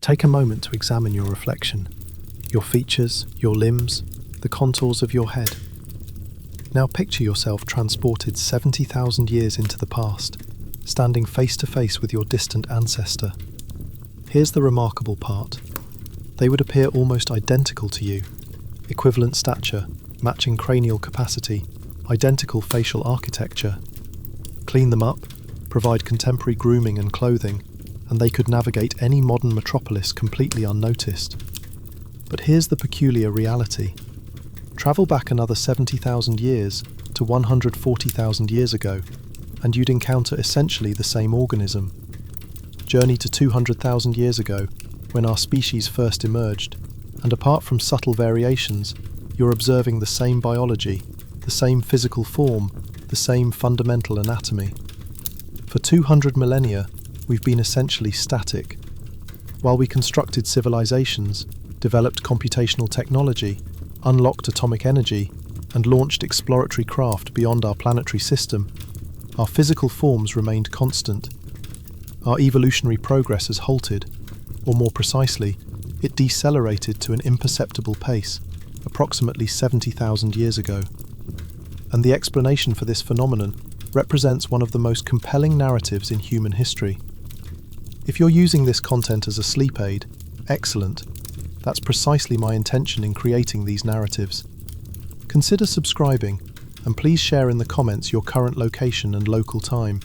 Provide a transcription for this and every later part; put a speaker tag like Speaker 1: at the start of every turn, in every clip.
Speaker 1: Take a moment to examine your reflection, your features, your limbs, the contours of your head. Now picture yourself transported 70,000 years into the past, standing face to face with your distant ancestor. Here's the remarkable part. They would appear almost identical to you. Equivalent stature, matching cranial capacity, identical facial architecture. Clean them up, provide contemporary grooming and clothing, and they could navigate any modern metropolis completely unnoticed. But here's the peculiar reality. Travel back another 70,000 years to 140,000 years ago, and you'd encounter essentially the same organism. Journey to 200,000 years ago, when our species first emerged, and apart from subtle variations, you're observing the same biology, the same physical form, the same fundamental anatomy. For 200 millennia, we've been essentially static. While we constructed civilizations, developed computational technology, unlocked atomic energy, and launched exploratory craft beyond our planetary system, our physical forms remained constant. Our evolutionary progress has halted, or more precisely, it decelerated to an imperceptible pace, approximately 70,000 years ago. And the explanation for this phenomenon represents one of the most compelling narratives in human history. If you're using this content as a sleep aid, excellent. That's precisely my intention in creating these narratives. Consider subscribing, and please share in the comments your current location and local time.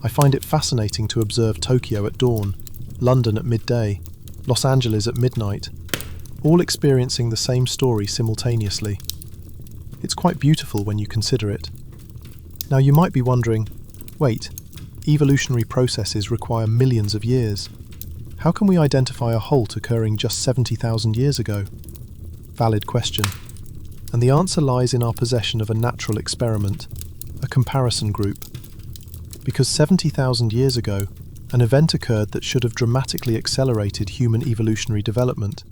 Speaker 1: I find it fascinating to observe Tokyo at dawn, London at midday, Los Angeles at midnight, all experiencing the same story simultaneously. It's quite beautiful when you consider it. Now you might be wondering, wait, evolutionary processes require millions of years. How can we identify a halt occurring just 70,000 years ago? Valid question. And the answer lies in our possession of a natural experiment, a comparison group. Because 70,000 years ago, an event occurred that should have dramatically accelerated human evolutionary development.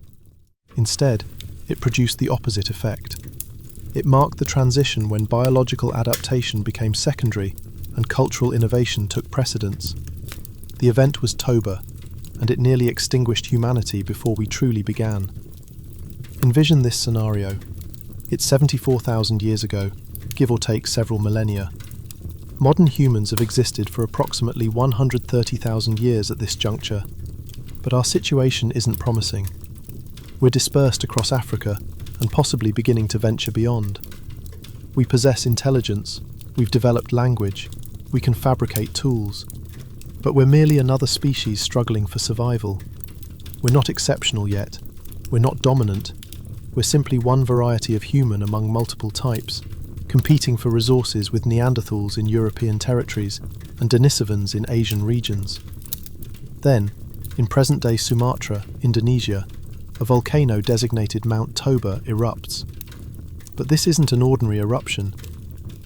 Speaker 1: Instead, it produced the opposite effect. It marked the transition when biological adaptation became secondary and cultural innovation took precedence. The event was Toba, and it nearly extinguished humanity before we truly began. Envision this scenario. It's 74,000 years ago, give or take several millennia. Modern humans have existed for approximately 130,000 years at this juncture, but our situation isn't promising. We're dispersed across Africa and possibly beginning to venture beyond. We possess intelligence, we've developed language, we can fabricate tools, but we're merely another species struggling for survival. We're not exceptional yet, we're not dominant, we're simply one variety of human among multiple types, competing for resources with Neanderthals in European territories and Denisovans in Asian regions. Then, in present-day Sumatra, Indonesia, a volcano designated Mount Toba erupts. But this isn't an ordinary eruption.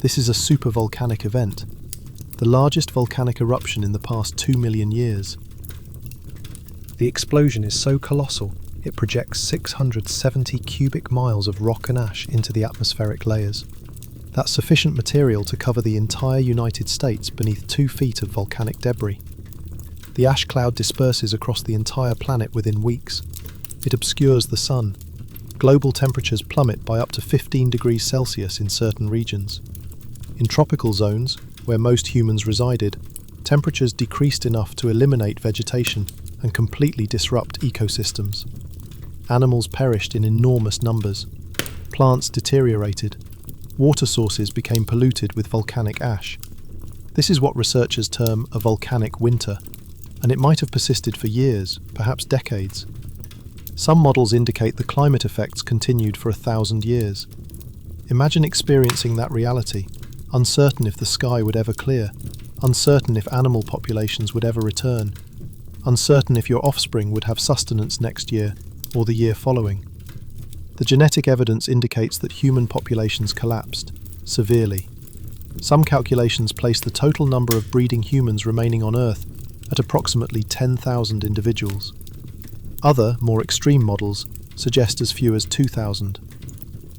Speaker 1: This is a supervolcanic event, the largest volcanic eruption in the past 2 million years. The explosion is so colossal, it projects 670 cubic miles of rock and ash into the atmospheric layers. That's sufficient material to cover the entire United States beneath 2 feet of volcanic debris. The ash cloud disperses across the entire planet within weeks. It obscures the sun. Global temperatures plummet by up to 15 degrees Celsius in certain regions. In tropical zones, where most humans resided, temperatures decreased enough to eliminate vegetation and completely disrupt ecosystems. Animals perished in enormous numbers. Plants deteriorated. Water sources became polluted with volcanic ash. This is what researchers term a volcanic winter, and it might have persisted for years, perhaps decades. Some models indicate the climate effects continued for 1,000 years. Imagine experiencing that reality, uncertain if the sky would ever clear, uncertain if animal populations would ever return, uncertain if your offspring would have sustenance next year or the year following. The genetic evidence indicates that human populations collapsed, severely. Some calculations place the total number of breeding humans remaining on Earth at approximately 10,000 individuals. Other, more extreme models suggest as few as 2,000.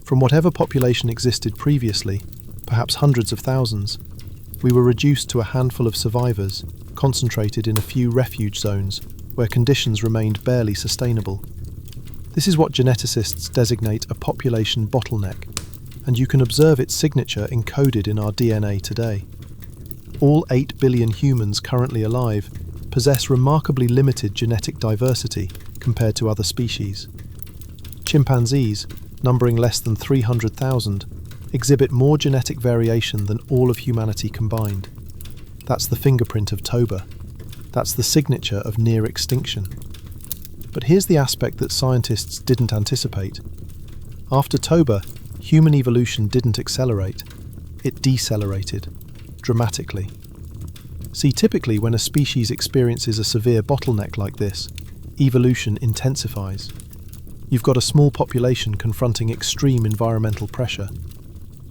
Speaker 1: From whatever population existed previously, perhaps hundreds of thousands, we were reduced to a handful of survivors, concentrated in a few refuge zones, where conditions remained barely sustainable. This is what geneticists designate a population bottleneck, and you can observe its signature encoded in our DNA today. All 8 billion humans currently alive possess remarkably limited genetic diversity compared to other species. Chimpanzees, numbering less than 300,000, exhibit more genetic variation than all of humanity combined. That's the fingerprint of Toba. That's the signature of near extinction. But here's the aspect that scientists didn't anticipate. After Toba, human evolution didn't accelerate. It decelerated, dramatically. See, typically when a species experiences a severe bottleneck like this, evolution intensifies. You've got a small population confronting extreme environmental pressure.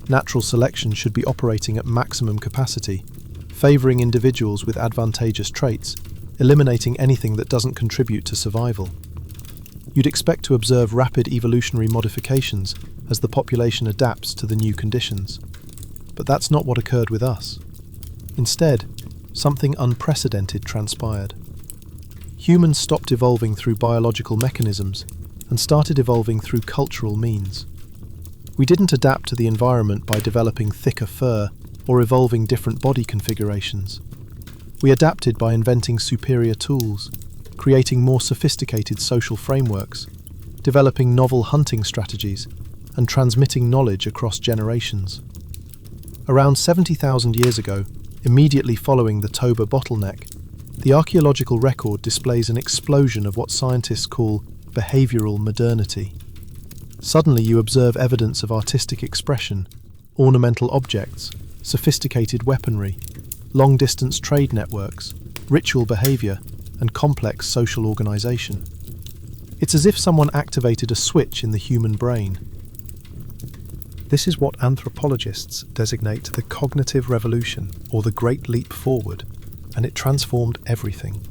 Speaker 1: Natural selection should be operating at maximum capacity, favouring individuals with advantageous traits, eliminating anything that doesn't contribute to survival. You'd expect to observe rapid evolutionary modifications as the population adapts to the new conditions. But that's not what occurred with us. Instead, something unprecedented transpired. Humans stopped evolving through biological mechanisms and started evolving through cultural means. We didn't adapt to the environment by developing thicker fur or evolving different body configurations. We adapted by inventing superior tools, creating more sophisticated social frameworks, developing novel hunting strategies, and transmitting knowledge across generations. Around 70,000 years ago, immediately following the Toba bottleneck, the archaeological record displays an explosion of what scientists call behavioral modernity. Suddenly you observe evidence of artistic expression, ornamental objects, sophisticated weaponry, long-distance trade networks, ritual behavior, and complex social organization. It's as if someone activated a switch in the human brain. This is what anthropologists designate the cognitive revolution, or the Great Leap Forward, and it transformed everything.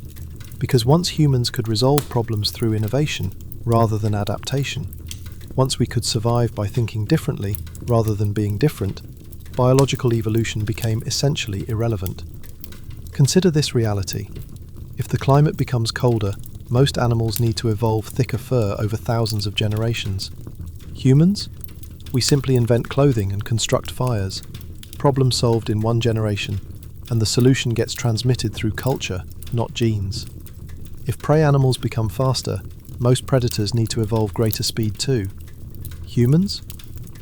Speaker 1: Because once humans could resolve problems through innovation rather than adaptation, once we could survive by thinking differently rather than being different, biological evolution became essentially irrelevant. Consider this reality. If the climate becomes colder, most animals need to evolve thicker fur over thousands of generations. Humans? We simply invent clothing and construct fires. Problem solved in one generation, and the solution gets transmitted through culture, not genes. If prey animals become faster, most predators need to evolve greater speed too. Humans?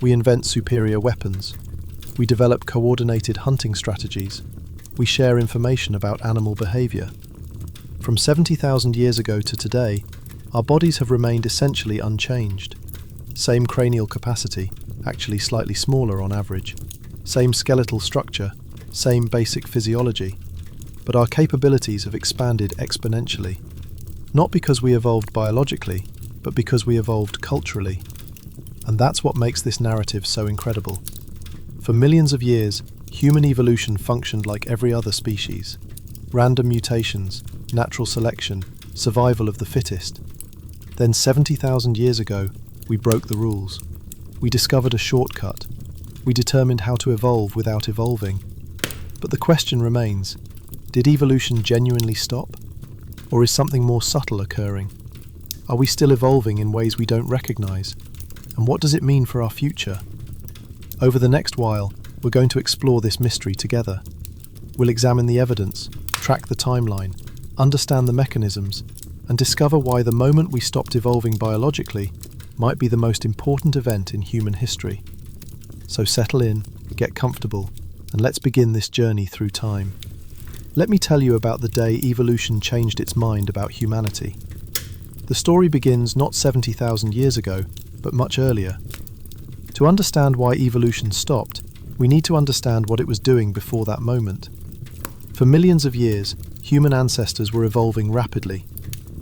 Speaker 1: We invent superior weapons. We develop coordinated hunting strategies. We share information about animal behavior. From 70,000 years ago to today, our bodies have remained essentially unchanged. Same cranial capacity, actually slightly smaller on average. Same skeletal structure, same basic physiology. But our capabilities have expanded exponentially. Not because we evolved biologically, but because we evolved culturally. And that's what makes this narrative so incredible. For millions of years, human evolution functioned like every other species. Random mutations, natural selection, survival of the fittest. Then 70,000 years ago, we broke the rules. We discovered a shortcut. We determined how to evolve without evolving. But the question remains, did evolution genuinely stop? Or is something more subtle occurring? Are we still evolving in ways we don't recognize? And what does it mean for our future? Over the next while, we're going to explore this mystery together. We'll examine the evidence, track the timeline, understand the mechanisms, and discover why the moment we stopped evolving biologically might be the most important event in human history. So settle in, get comfortable, and let's begin this journey through time. Let me tell you about the day evolution changed its mind about humanity. The story begins not 70,000 years ago, but much earlier. To understand why evolution stopped, we need to understand what it was doing before that moment. For millions of years, human ancestors were evolving rapidly.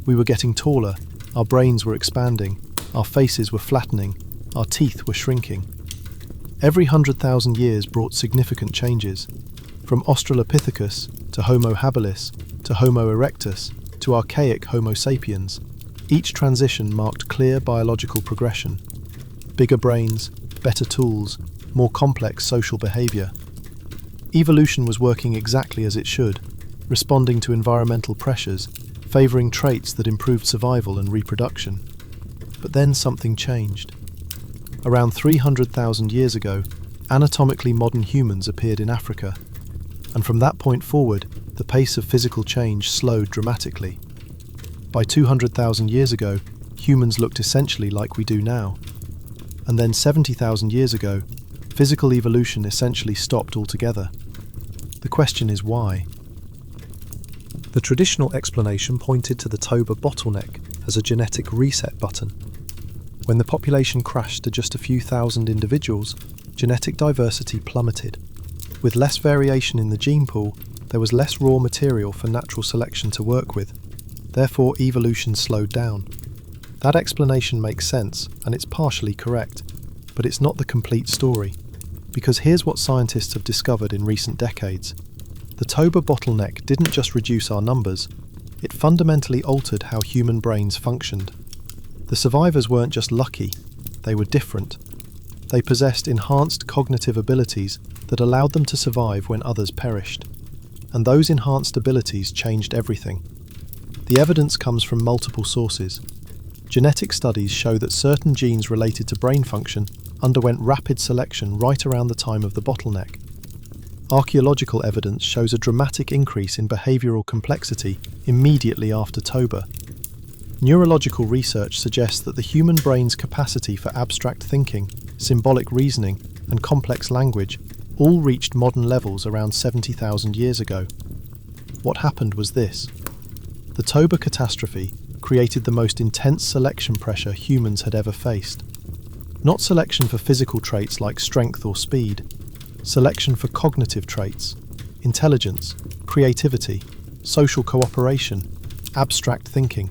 Speaker 1: We were getting taller, our brains were expanding, our faces were flattening, our teeth were shrinking. Every 100,000 years brought significant changes, from Australopithecus to Homo habilis to Homo erectus to archaic Homo sapiens. Each transition marked clear biological progression. Bigger brains, better tools, more complex social behavior. Evolution was working exactly as it should, responding to environmental pressures, favouring traits that improved survival and reproduction. But then something changed. Around 300,000 years ago, anatomically modern humans appeared in Africa, and from that point forward, the pace of physical change slowed dramatically. By 200,000 years ago, humans looked essentially like we do now. And then 70,000 years ago, physical evolution essentially stopped altogether. The question is why? The traditional explanation pointed to the Toba bottleneck as a genetic reset button. When the population crashed to just a few thousand individuals, genetic diversity plummeted. With less variation in the gene pool, there was less raw material for natural selection to work with. Therefore, evolution slowed down. That explanation makes sense, and it's partially correct, but it's not the complete story. Because here's what scientists have discovered in recent decades. The Toba bottleneck didn't just reduce our numbers, it fundamentally altered how human brains functioned. The survivors weren't just lucky, they were different. They possessed enhanced cognitive abilities that allowed them to survive when others perished. And those enhanced abilities changed everything. The evidence comes from multiple sources. Genetic studies show that certain genes related to brain function underwent rapid selection right around the time of the bottleneck. Archaeological evidence shows a dramatic increase in behavioural complexity immediately after Toba. Neurological research suggests that the human brain's capacity for abstract thinking, symbolic reasoning, and complex language all reached modern levels around 70,000 years ago. What happened was this. The Toba catastrophe created the most intense selection pressure humans had ever faced. Not selection for physical traits like strength or speed, selection for cognitive traits, intelligence, creativity, social cooperation, abstract thinking,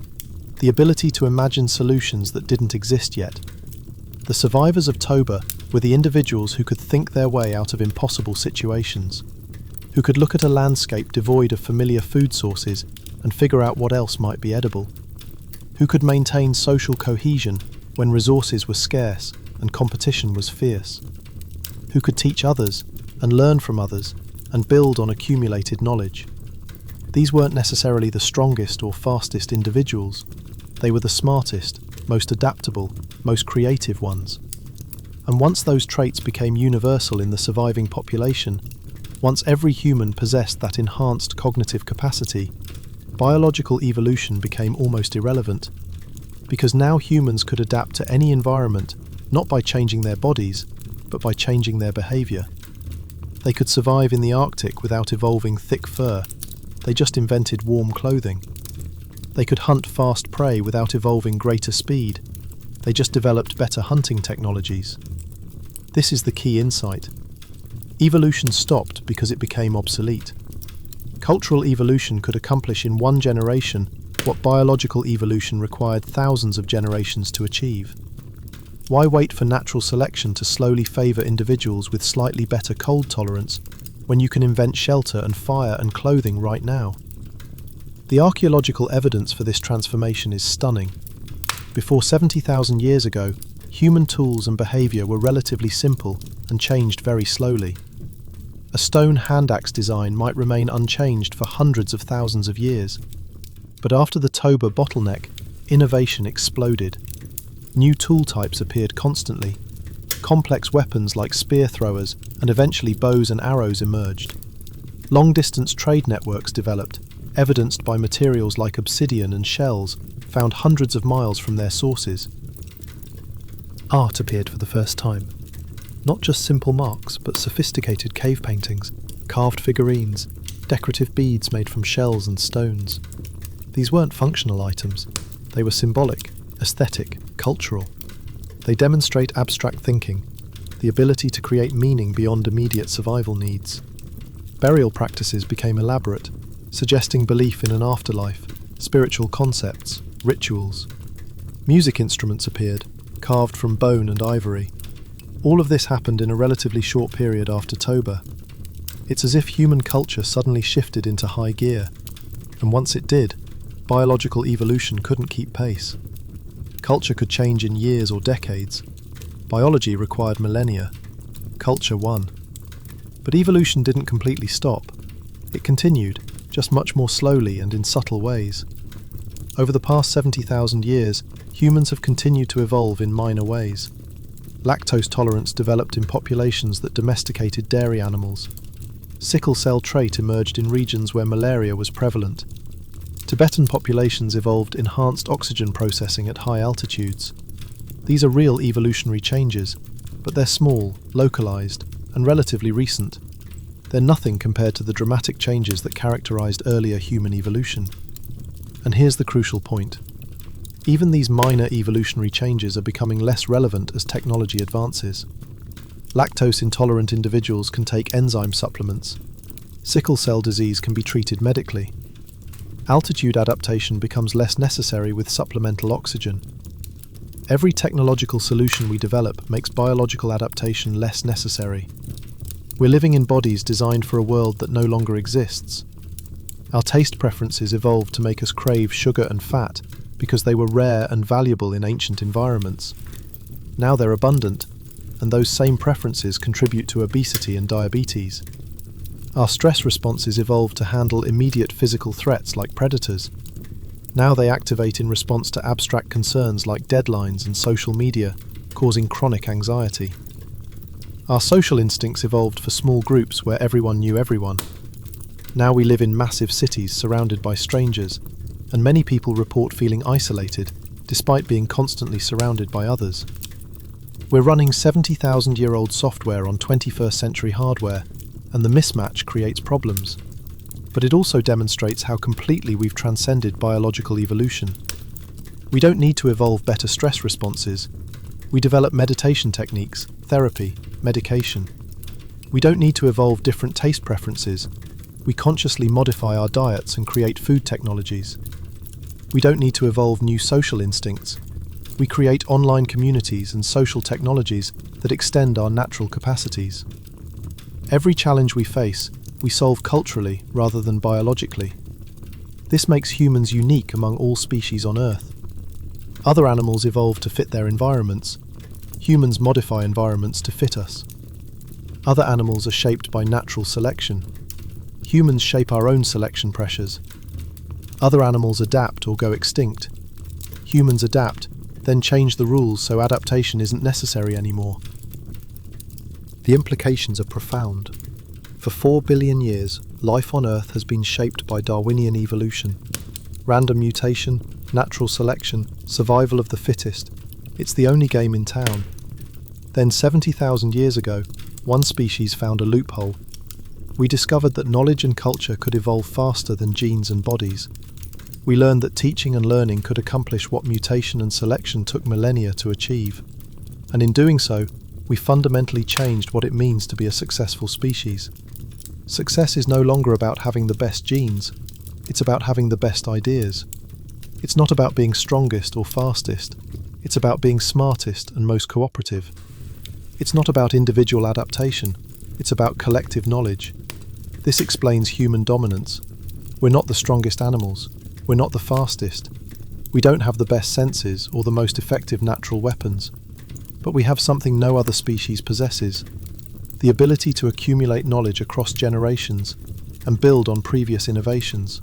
Speaker 1: the ability to imagine solutions that didn't exist yet. The survivors of Toba were the individuals who could think their way out of impossible situations, who could look at a landscape devoid of familiar food sources and figure out what else might be edible, who could maintain social cohesion when resources were scarce and competition was fierce, who could teach others and learn from others and build on accumulated knowledge. These weren't necessarily the strongest or fastest individuals, they were the smartest, most adaptable, most creative ones. And once those traits became universal in the surviving population, once every human possessed that enhanced cognitive capacity, biological evolution became almost irrelevant, because now humans could adapt to any environment, not by changing their bodies, but by changing their behaviour. They could survive in the Arctic without evolving thick fur, they just invented warm clothing. They could hunt fast prey without evolving greater speed, they just developed better hunting technologies. This is the key insight. Evolution stopped because it became obsolete. Cultural evolution could accomplish in one generation what biological evolution required thousands of generations to achieve. Why wait for natural selection to slowly favour individuals with slightly better cold tolerance when you can invent shelter and fire and clothing right now? The archaeological evidence for this transformation is stunning. Before 70,000 years ago, human tools and behaviour were relatively simple and changed very slowly. A stone hand axe design might remain unchanged for hundreds of thousands of years. But after the Toba bottleneck, innovation exploded. New tool types appeared constantly. Complex weapons like spear throwers and eventually bows and arrows emerged. Long-distance trade networks developed, evidenced by materials like obsidian and shells found hundreds of miles from their sources. Art appeared for the first time. Not just simple marks, but sophisticated cave paintings, carved figurines, decorative beads made from shells and stones. These weren't functional items. They were symbolic, aesthetic, cultural. They demonstrate abstract thinking, the ability to create meaning beyond immediate survival needs. Burial practices became elaborate, suggesting belief in an afterlife, spiritual concepts, rituals. Music instruments appeared, carved from bone and ivory. All of this happened in a relatively short period after Toba. It's as if human culture suddenly shifted into high gear, and once it did, biological evolution couldn't keep pace. Culture could change in years or decades. Biology required millennia. Culture won. But evolution didn't completely stop. It continued, just much more slowly and in subtle ways. Over the past 70,000 years, humans have continued to evolve in minor ways. Lactose tolerance developed in populations that domesticated dairy animals. Sickle cell trait emerged in regions where malaria was prevalent. Tibetan populations evolved enhanced oxygen processing at high altitudes. These are real evolutionary changes, but they're small, localized, and relatively recent. They're nothing compared to the dramatic changes that characterized earlier human evolution. And here's the crucial point. Even these minor evolutionary changes are becoming less relevant as technology advances. Lactose-intolerant individuals can take enzyme supplements. Sickle cell disease can be treated medically. Altitude adaptation becomes less necessary with supplemental oxygen. Every technological solution we develop makes biological adaptation less necessary. We're living in bodies designed for a world that no longer exists. Our taste preferences evolved to make us crave sugar and fat because they were rare and valuable in ancient environments. Now they're abundant, and those same preferences contribute to obesity and diabetes. Our stress responses evolved to handle immediate physical threats like predators. Now they activate in response to abstract concerns like deadlines and social media, causing chronic anxiety. Our social instincts evolved for small groups where everyone knew everyone. Now we live in massive cities surrounded by strangers, and many people report feeling isolated, despite being constantly surrounded by others. We're running 70,000-year-old software on 21st century hardware, and the mismatch creates problems. But it also demonstrates how completely we've transcended biological evolution. We don't need to evolve better stress responses. We develop meditation techniques, therapy, medication. We don't need to evolve different taste preferences. We consciously modify our diets and create food technologies. We don't need to evolve new social instincts. We create online communities and social technologies that extend our natural capacities. Every challenge we face, we solve culturally rather than biologically. This makes humans unique among all species on Earth. Other animals evolve to fit their environments. Humans modify environments to fit us. Other animals are shaped by natural selection. Humans shape our own selection pressures. Other animals adapt or go extinct. Humans adapt, then change the rules so adaptation isn't necessary anymore. The implications are profound. For 4 billion years, life on Earth has been shaped by Darwinian evolution. Random mutation, natural selection, survival of the fittest. It's the only game in town. Then 70,000 years ago, one species found a loophole. We discovered that knowledge and culture could evolve faster than genes and bodies. We learned that teaching and learning could accomplish what mutation and selection took millennia to achieve. And in doing so, we fundamentally changed what it means to be a successful species. Success is no longer about having the best genes. It's about having the best ideas. It's not about being strongest or fastest. It's about being smartest and most cooperative. It's not about individual adaptation. It's about collective knowledge. This explains human dominance. We're not the strongest animals. We're not the fastest. We don't have the best senses or the most effective natural weapons. But we have something no other species possesses: the ability to accumulate knowledge across generations and build on previous innovations.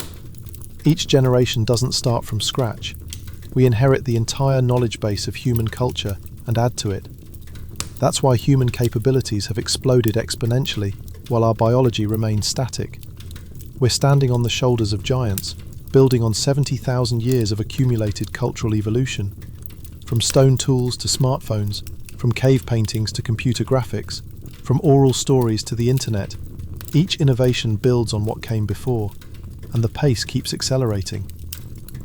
Speaker 1: Each generation doesn't start from scratch. We inherit the entire knowledge base of human culture and add to it. That's why human capabilities have exploded exponentially while our biology remains static. We're standing on the shoulders of giants, building on 70,000 years of accumulated cultural evolution. From stone tools to smartphones, from cave paintings to computer graphics, from oral stories to the internet, each innovation builds on what came before, and the pace keeps accelerating.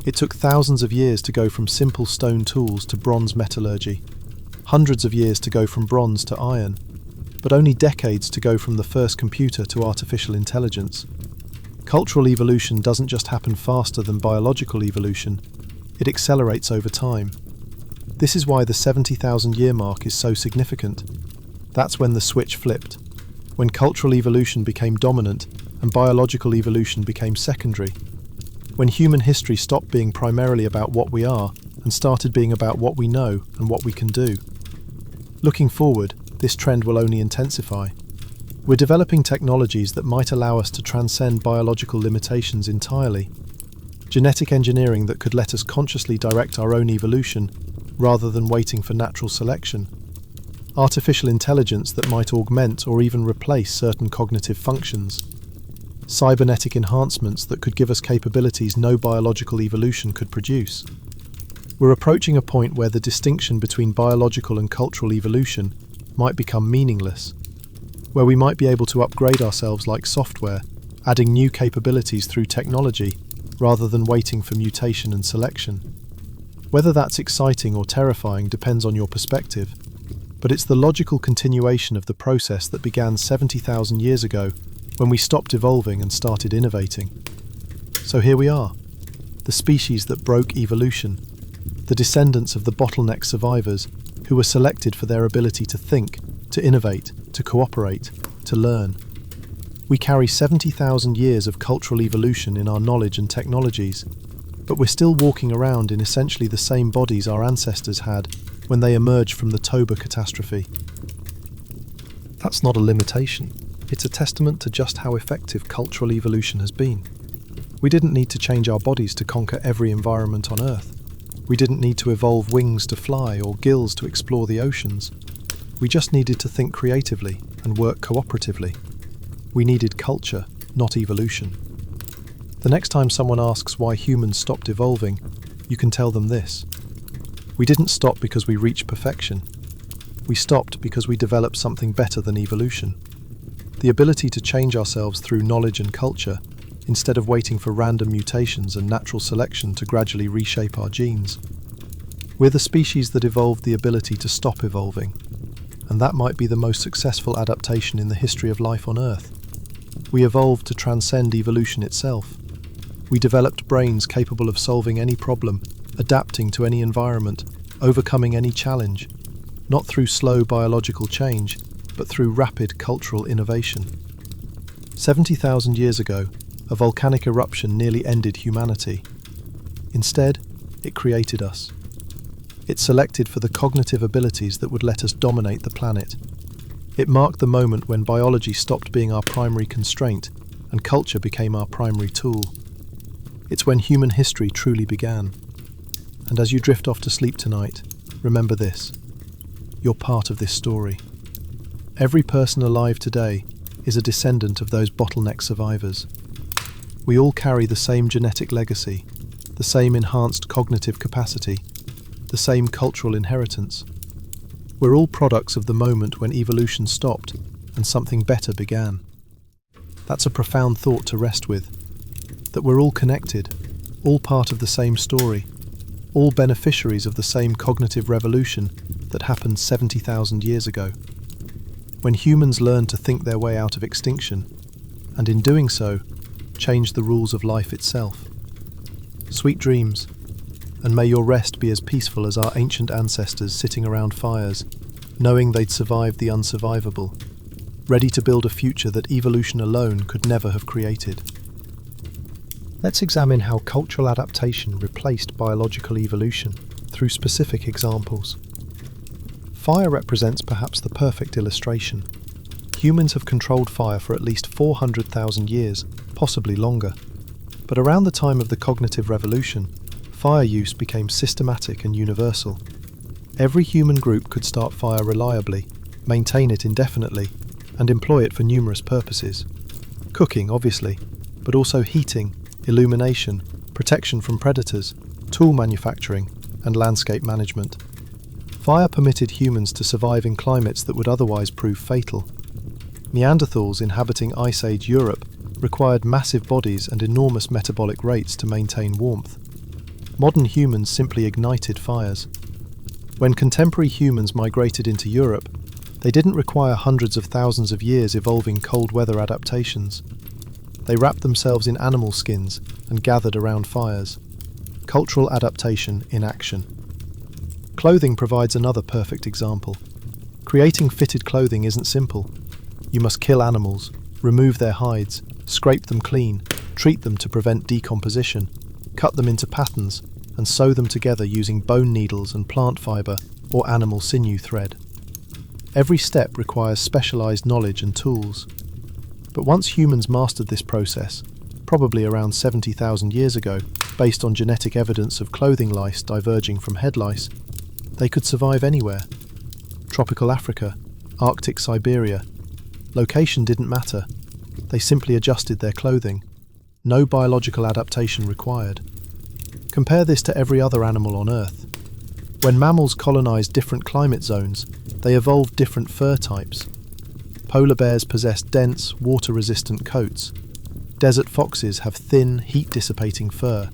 Speaker 1: It took thousands of years to go from simple stone tools to bronze metallurgy, hundreds of years to go from bronze to iron, but only decades to go from the first computer to artificial intelligence. Cultural evolution doesn't just happen faster than biological evolution, it accelerates over time. This is why the 70,000-year mark is so significant. That's when the switch flipped, when cultural evolution became dominant and biological evolution became secondary, when human history stopped being primarily about what we are and started being about what we know and what we can do. Looking forward, this trend will only intensify. We're developing technologies that might allow us to transcend biological limitations entirely. genetic engineering that could let us consciously direct our own evolution rather than waiting for natural selection, artificial intelligence that might augment or even replace certain cognitive functions, cybernetic enhancements that could give us capabilities no biological evolution could produce. We're approaching a point where the distinction between biological and cultural evolution might become meaningless, where we might be able to upgrade ourselves like software, adding new capabilities through technology rather than waiting for mutation and selection. Whether that's exciting or terrifying depends on your perspective, but it's the logical continuation of the process that began 70,000 years ago when we stopped evolving and started innovating. So here we are, the species that broke evolution, the descendants of the bottleneck survivors who were selected for their ability to think, to innovate, to cooperate, to learn. We carry 70,000 years of cultural evolution in our knowledge and technologies, but we're still walking around in essentially the same bodies our ancestors had when they emerged from the Toba catastrophe. That's not a limitation. It's a testament to just how effective cultural evolution has been. We didn't need to change our bodies to conquer every environment on Earth. We didn't need to evolve wings to fly or gills to explore the oceans. We just needed to think creatively and work cooperatively. We needed culture, not evolution. The next time someone asks why humans stopped evolving, you can tell them this. We didn't stop because we reached perfection. We stopped because we developed something better than evolution. The ability to change ourselves through knowledge and culture, instead of waiting for random mutations and natural selection to gradually reshape our genes. We're the species that evolved the ability to stop evolving, and that might be the most successful adaptation in the history of life on Earth. We evolved to transcend evolution itself. We developed brains capable of solving any problem, adapting to any environment, overcoming any challenge, not through slow biological change, but through rapid cultural innovation. 70,000 years ago, a volcanic eruption nearly ended humanity. Instead, it created us. It selected for the cognitive abilities that would let us dominate the planet. It marked the moment when biology stopped being our primary constraint and culture became our primary tool. It's when human history truly began. And as you drift off to sleep tonight, remember this. You're part of this story. Every person alive today is a descendant of those bottleneck survivors. We all carry the same genetic legacy, the same enhanced cognitive capacity, the same cultural inheritance. We're all products of the moment when evolution stopped and something better began. That's a profound thought to rest with, that we're all connected, all part of the same story, all beneficiaries of the same cognitive revolution that happened 70,000 years ago. When humans learned to think their way out of extinction, and in doing so, changed the rules of life itself. Sweet dreams, and may your rest be as peaceful as our ancient ancestors sitting around fires, knowing they'd survived the unsurvivable, ready to build a future that evolution alone could never have created. Let's examine how cultural adaptation replaced biological evolution through specific examples. Fire represents perhaps the perfect illustration. Humans have controlled fire for at least 400,000 years, possibly longer. But around the time of the cognitive revolution, fire use became systematic and universal. Every human group could start fire reliably, maintain it indefinitely, and employ it for numerous purposes. Cooking, obviously, but also heating, illumination, protection from predators, tool manufacturing, and landscape management. Fire permitted humans to survive in climates that would otherwise prove fatal. Neanderthals inhabiting Ice Age Europe required massive bodies and enormous metabolic rates to maintain warmth. Modern humans simply ignited fires. When contemporary humans migrated into Europe, they didn't require hundreds of thousands of years evolving cold weather adaptations. They wrapped themselves in animal skins and gathered around fires. Cultural adaptation in action. Clothing provides another perfect example. Creating fitted clothing isn't simple. You must kill animals, remove their hides, scrape them clean, treat them to prevent decomposition, cut them into patterns, and sew them together using bone needles and plant fibre or animal sinew thread. Every step requires specialised knowledge and tools. But once humans mastered this process, probably around 70,000 years ago, Based on genetic evidence of clothing lice diverging from head lice, they could survive anywhere. Tropical Africa, Arctic Siberia. Location didn't matter. They simply adjusted their clothing. No biological adaptation required. Compare this to every other animal on Earth. When mammals colonized different climate zones, they evolved different fur types. Polar bears possess dense, water-resistant coats. Desert foxes have thin, heat-dissipating fur.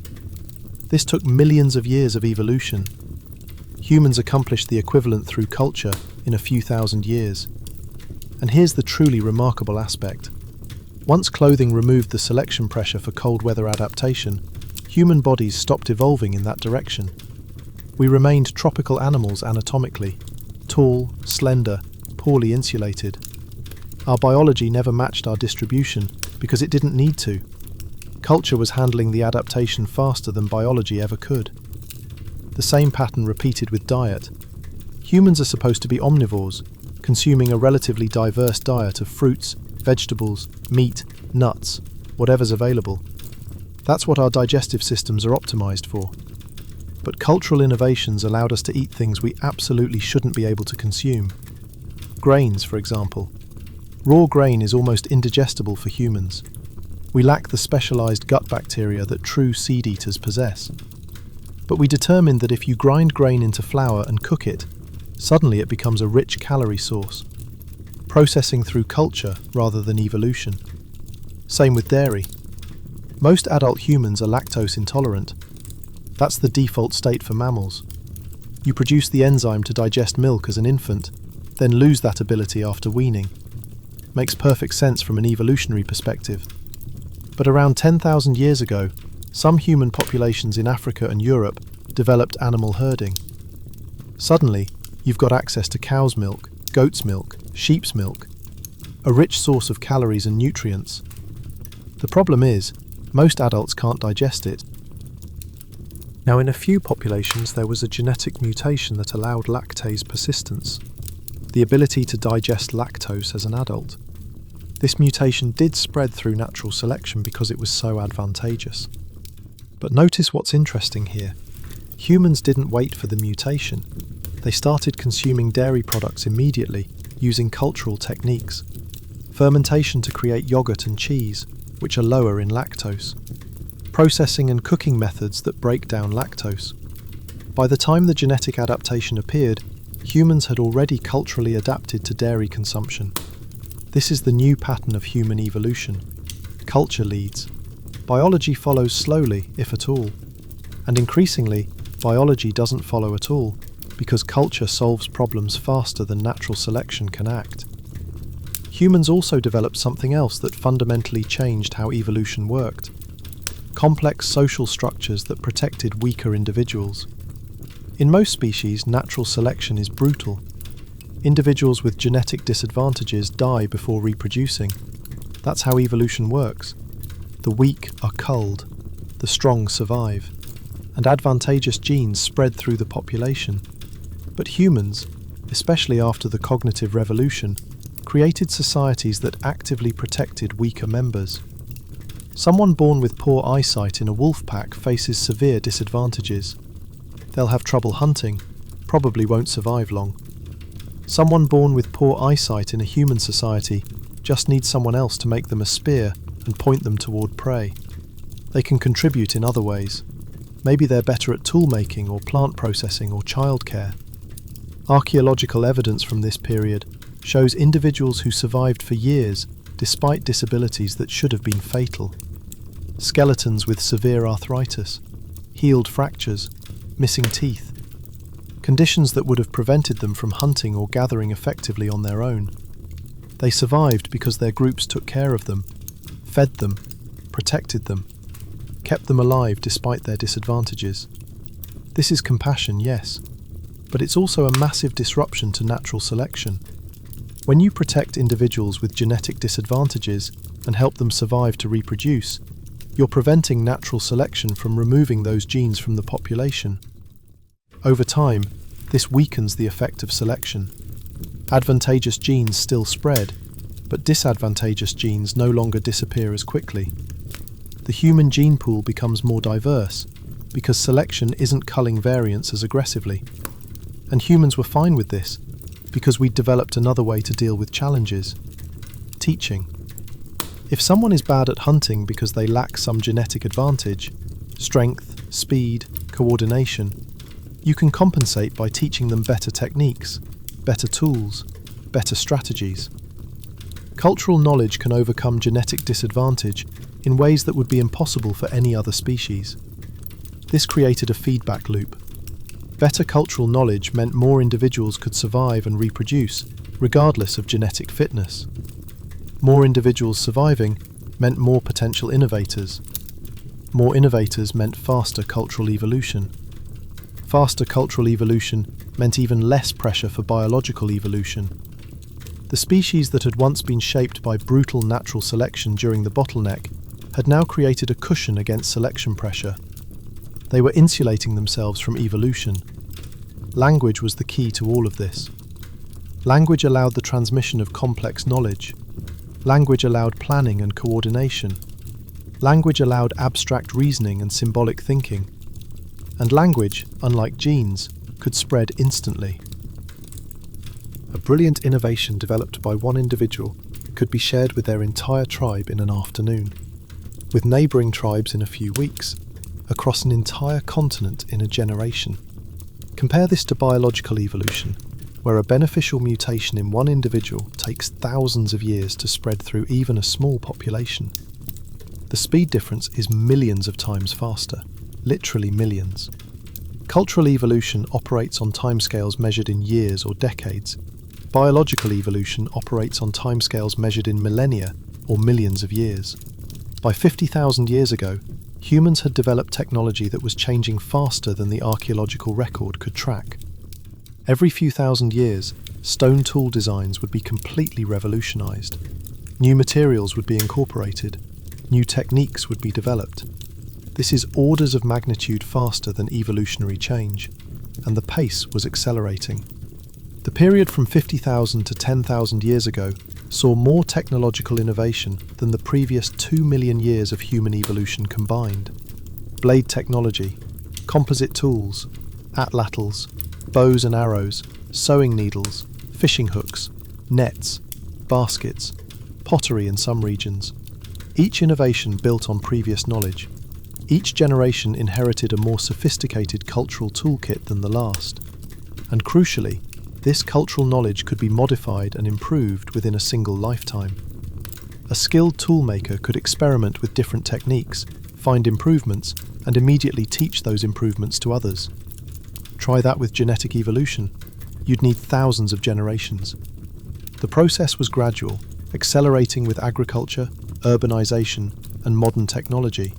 Speaker 1: This took millions of years of evolution. Humans accomplished the equivalent through culture in a few thousand years. And here's the truly remarkable aspect. Once clothing removed the selection pressure for cold weather adaptation, human bodies stopped evolving in that direction. We remained tropical animals anatomically, tall, slender, poorly insulated. Our biology never matched our distribution because it didn't need to. Culture was handling the adaptation faster than biology ever could. The same pattern repeated with diet. Humans are supposed to be omnivores, consuming a relatively diverse diet of fruits, vegetables, meat, nuts, whatever's available. That's what our digestive systems are optimized for. But cultural innovations allowed us to eat things we absolutely shouldn't be able to consume. Grains, for example. Raw grain is almost indigestible for humans. We lack the specialized gut bacteria that true seed eaters possess. But we determined that if you grind grain into flour and cook it, suddenly it becomes a rich calorie source. Processing through culture rather than evolution. Same with dairy. Most adult humans are lactose intolerant. That's the default state for mammals. You produce the enzyme to digest milk as an infant, then lose that ability after weaning. Makes perfect sense from an evolutionary perspective. But around 10,000 years ago, some human populations in Africa and Europe developed animal herding. Suddenly, you've got access to cow's milk, goat's milk, sheep's milk, a rich source of calories and nutrients. The problem is, most adults can't digest it. Now, in a few populations, there was a genetic mutation that allowed lactase persistence, the ability to digest lactose as an adult. This mutation did spread through natural selection because it was so advantageous. But notice what's interesting here. Humans didn't wait for the mutation. They started consuming dairy products immediately, using cultural techniques. Fermentation to create yogurt and cheese, which are lower in lactose. Processing and cooking methods that break down lactose. By the time the genetic adaptation appeared, humans had already culturally adapted to dairy consumption. This is the new pattern of human evolution. Culture leads. Biology follows slowly, if at all. And increasingly, biology doesn't follow at all, because culture solves problems faster than natural selection can act. Humans also developed something else that fundamentally changed how evolution worked. Complex social structures that protected weaker individuals. In most species, natural selection is brutal. Individuals with genetic disadvantages die before reproducing. That's how evolution works. The weak are culled, the strong survive, and advantageous genes spread through the population. But humans, especially after the cognitive revolution, created societies that actively protected weaker members. Someone born with poor eyesight in a wolf pack faces severe disadvantages. They'll have trouble hunting, probably won't survive long. Someone born with poor eyesight in a human society just needs someone else to make them a spear and point them toward prey. They can contribute in other ways. Maybe they're better at tool making or plant processing or childcare. Archaeological evidence from this period shows individuals who survived for years despite disabilities that should have been fatal. Skeletons with severe arthritis, healed fractures, missing teeth. Conditions that would have prevented them from hunting or gathering effectively on their own. They survived because their groups took care of them, fed them, protected them, kept them alive despite their disadvantages. This is compassion, yes, but it's also a massive disruption to natural selection. When you protect individuals with genetic disadvantages and help them survive to reproduce, you're preventing natural selection from removing those genes from the population. Over time, this weakens the effect of selection. Advantageous genes still spread, but disadvantageous genes no longer disappear as quickly. The human gene pool becomes more diverse, because selection isn't culling variants as aggressively. And humans were fine with this, because we'd developed another way to deal with challenges: teaching. If someone is bad at hunting because they lack some genetic advantage, strength, speed, coordination, you can compensate by teaching them better techniques, better tools, better strategies. Cultural knowledge can overcome genetic disadvantage in ways that would be impossible for any other species. This created a feedback loop. Better cultural knowledge meant more individuals could survive and reproduce, regardless of genetic fitness. More individuals surviving meant more potential innovators. More innovators meant faster cultural evolution. Faster cultural evolution meant even less pressure for biological evolution. The species that had once been shaped by brutal natural selection during the bottleneck had now created a cushion against selection pressure. They were insulating themselves from evolution. Language was the key to all of this. Language allowed the transmission of complex knowledge. Language allowed planning and coordination. Language allowed abstract reasoning and symbolic thinking. And language, unlike genes, could spread instantly. A brilliant innovation developed by one individual could be shared with their entire tribe in an afternoon, with neighbouring tribes in a few weeks, across an entire continent in a generation. Compare this to biological evolution, where a beneficial mutation in one individual takes thousands of years to spread through even a small population. The speed difference is millions of times faster, literally millions. Cultural evolution operates on timescales measured in years or decades. Biological evolution operates on timescales measured in millennia or millions of years. By 50,000 years ago, humans had developed technology that was changing faster than the archaeological record could track. Every few thousand years, stone tool designs would be completely revolutionized. New materials would be incorporated. New techniques would be developed. This is orders of magnitude faster than evolutionary change, and the pace was accelerating. The period from 50,000 to 10,000 years ago saw more technological innovation than the previous 2 million years of human evolution combined. Blade technology, composite tools, atlatls, bows and arrows, sewing needles, fishing hooks, nets, baskets, pottery in some regions. Each innovation built on previous knowledge. Each generation inherited a more sophisticated cultural toolkit than the last. And crucially, this cultural knowledge could be modified and improved within a single lifetime. A skilled toolmaker could experiment with different techniques, find improvements, and immediately teach those improvements to others. Try that with genetic evolution. You'd need thousands of generations. The process was gradual, accelerating with agriculture, urbanization, and modern technology.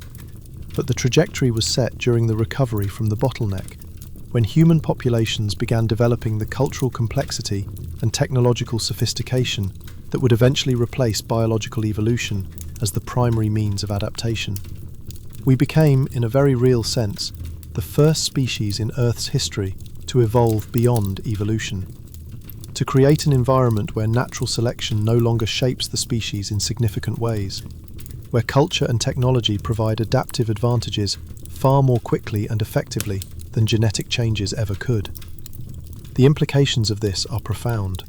Speaker 1: But the trajectory was set during the recovery from the bottleneck, when human populations began developing the cultural complexity and technological sophistication that would eventually replace biological evolution as the primary means of adaptation. We became, in a very real sense, the first species in Earth's history to evolve beyond evolution, to create an environment where natural selection no longer shapes the species in significant ways, where culture and technology provide adaptive advantages far more quickly and effectively than genetic changes ever could. The implications of this are profound.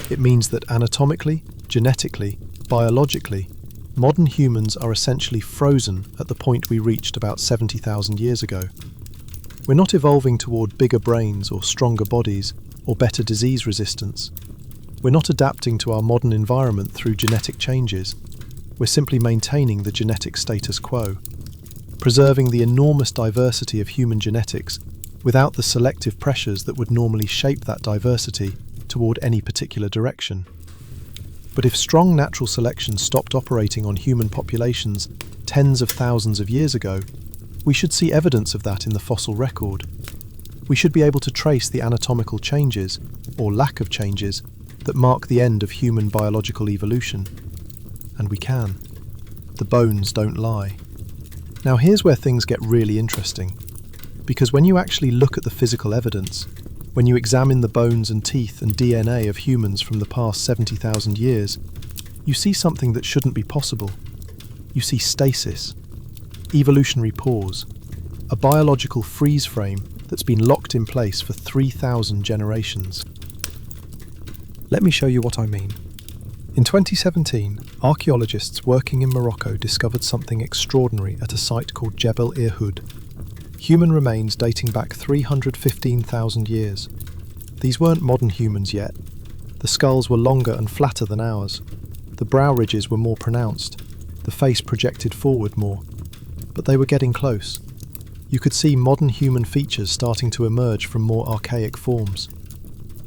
Speaker 1: It means that anatomically, genetically, biologically, modern humans are essentially frozen at the point we reached about 70,000 years ago. We're not evolving toward bigger brains or stronger bodies or better disease resistance. We're not adapting to our modern environment through genetic changes. We're simply maintaining the genetic status quo, preserving the enormous diversity of human genetics without the selective pressures that would normally shape that diversity toward any particular direction. But if strong natural selection stopped operating on human populations tens of thousands of years ago, we should see evidence of that in the fossil record. We should be able to trace the anatomical changes, or lack of changes, that mark the end of human biological evolution. And we can. The bones don't lie. Now here's where things get really interesting, because when you actually look at the physical evidence, when you examine the bones and teeth and DNA of humans from the past 70,000 years, you see something that shouldn't be possible. You see stasis, evolutionary pause. a biological freeze frame that's been locked in place for 3,000 generations. Let me show you what I mean. In 2017, archaeologists working in Morocco discovered something extraordinary at a site called Jebel Irhoud. Human remains dating back 315,000 years. These weren't modern humans yet. The skulls were longer and flatter than ours. The brow ridges were more pronounced. The face projected forward more. But they were getting close. You could see modern human features starting to emerge from more archaic forms.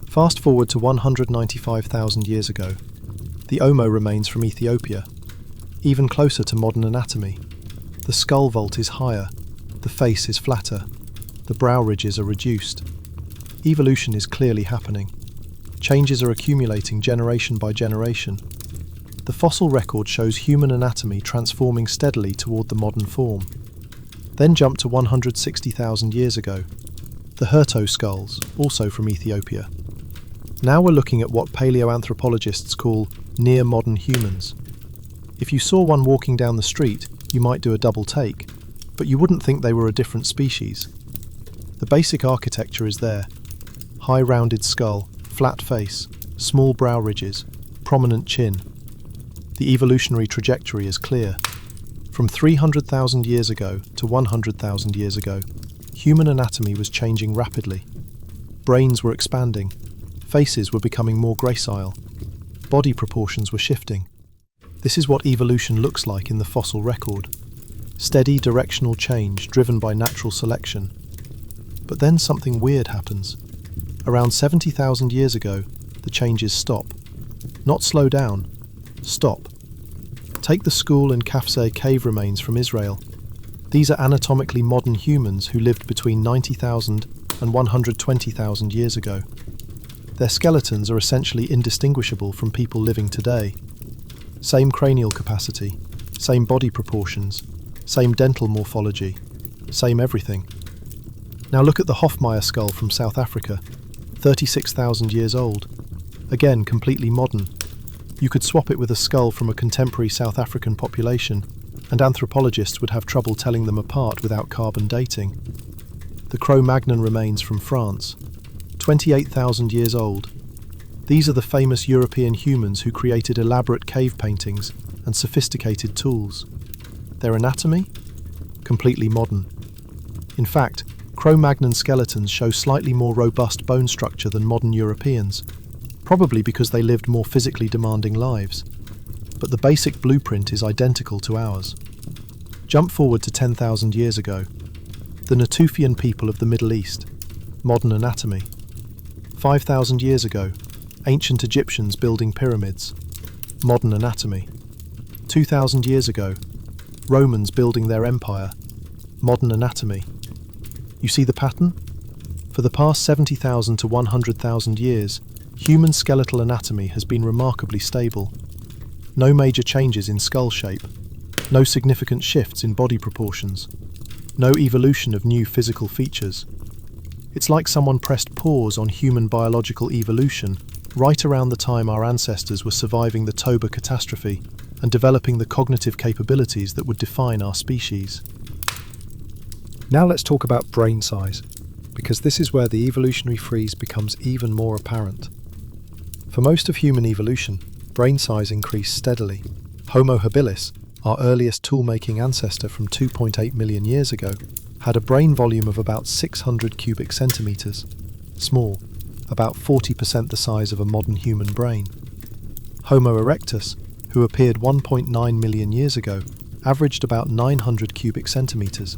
Speaker 1: Fast forward to 195,000 years ago. The Omo remains from Ethiopia, even closer to modern anatomy. The skull vault is higher, the face is flatter, the brow ridges are reduced. Evolution is clearly happening. Changes are accumulating generation by generation. The fossil record shows human anatomy transforming steadily toward the modern form. Then jump to 160,000 years ago. The Herto skulls, also from Ethiopia. Now we're looking at what paleoanthropologists call near-modern humans. If you saw one walking down the street, you might do a double take, but you wouldn't think they were a different species. The basic architecture is there. High rounded skull, flat face, small brow ridges, prominent chin. The evolutionary trajectory is clear. From 300,000 years ago to 100,000 years ago, human anatomy was changing rapidly. Brains were expanding, faces were becoming more gracile, body proportions were shifting. This is what evolution looks like in the fossil record. Steady directional change driven by natural selection. But then something weird happens. Around 70,000 years ago, the changes stop. Not slow down, stop. Take the School and Kafse cave remains from Israel. These are anatomically modern humans who lived between 90,000 and 120,000 years ago. Their skeletons are essentially indistinguishable from people living today. Same cranial capacity, same body proportions, same dental morphology, same everything. Now look at the Hofmeyr skull from South Africa, 36,000 years old. Again, completely modern. You could swap it with a skull from a contemporary South African population, and anthropologists would have trouble telling them apart without carbon dating. The Cro-Magnon remains from France, 28,000 years old. These are the famous European humans who created elaborate cave paintings and sophisticated tools. Their anatomy? Completely modern. In fact, Cro-Magnon skeletons show slightly more robust bone structure than modern Europeans, probably because they lived more physically demanding lives. But the basic blueprint is identical to ours. Jump forward to 10,000 years ago. The Natufian people of the Middle East. Modern anatomy. 5,000 years ago, ancient Egyptians building pyramids. Modern anatomy. 2,000 years ago, Romans building their empire. Modern anatomy. You see the pattern? For the past 70,000 to 100,000 years, human skeletal anatomy has been remarkably stable. No major changes in skull shape. No significant shifts in body proportions. No evolution of new physical features. It's like someone pressed pause on human biological evolution right around the time our ancestors were surviving the Toba catastrophe and developing the cognitive capabilities that would define our species. Now let's talk about brain size, because this is where the evolutionary freeze becomes even more apparent. For most of human evolution, brain size increased steadily. Homo habilis, our earliest tool-making ancestor from 2.8 million years ago, had a brain volume of about 600 cubic centimeters. Small, about 40% the size of a modern human brain. Homo erectus, who appeared 1.9 million years ago, averaged about 900 cubic centimeters.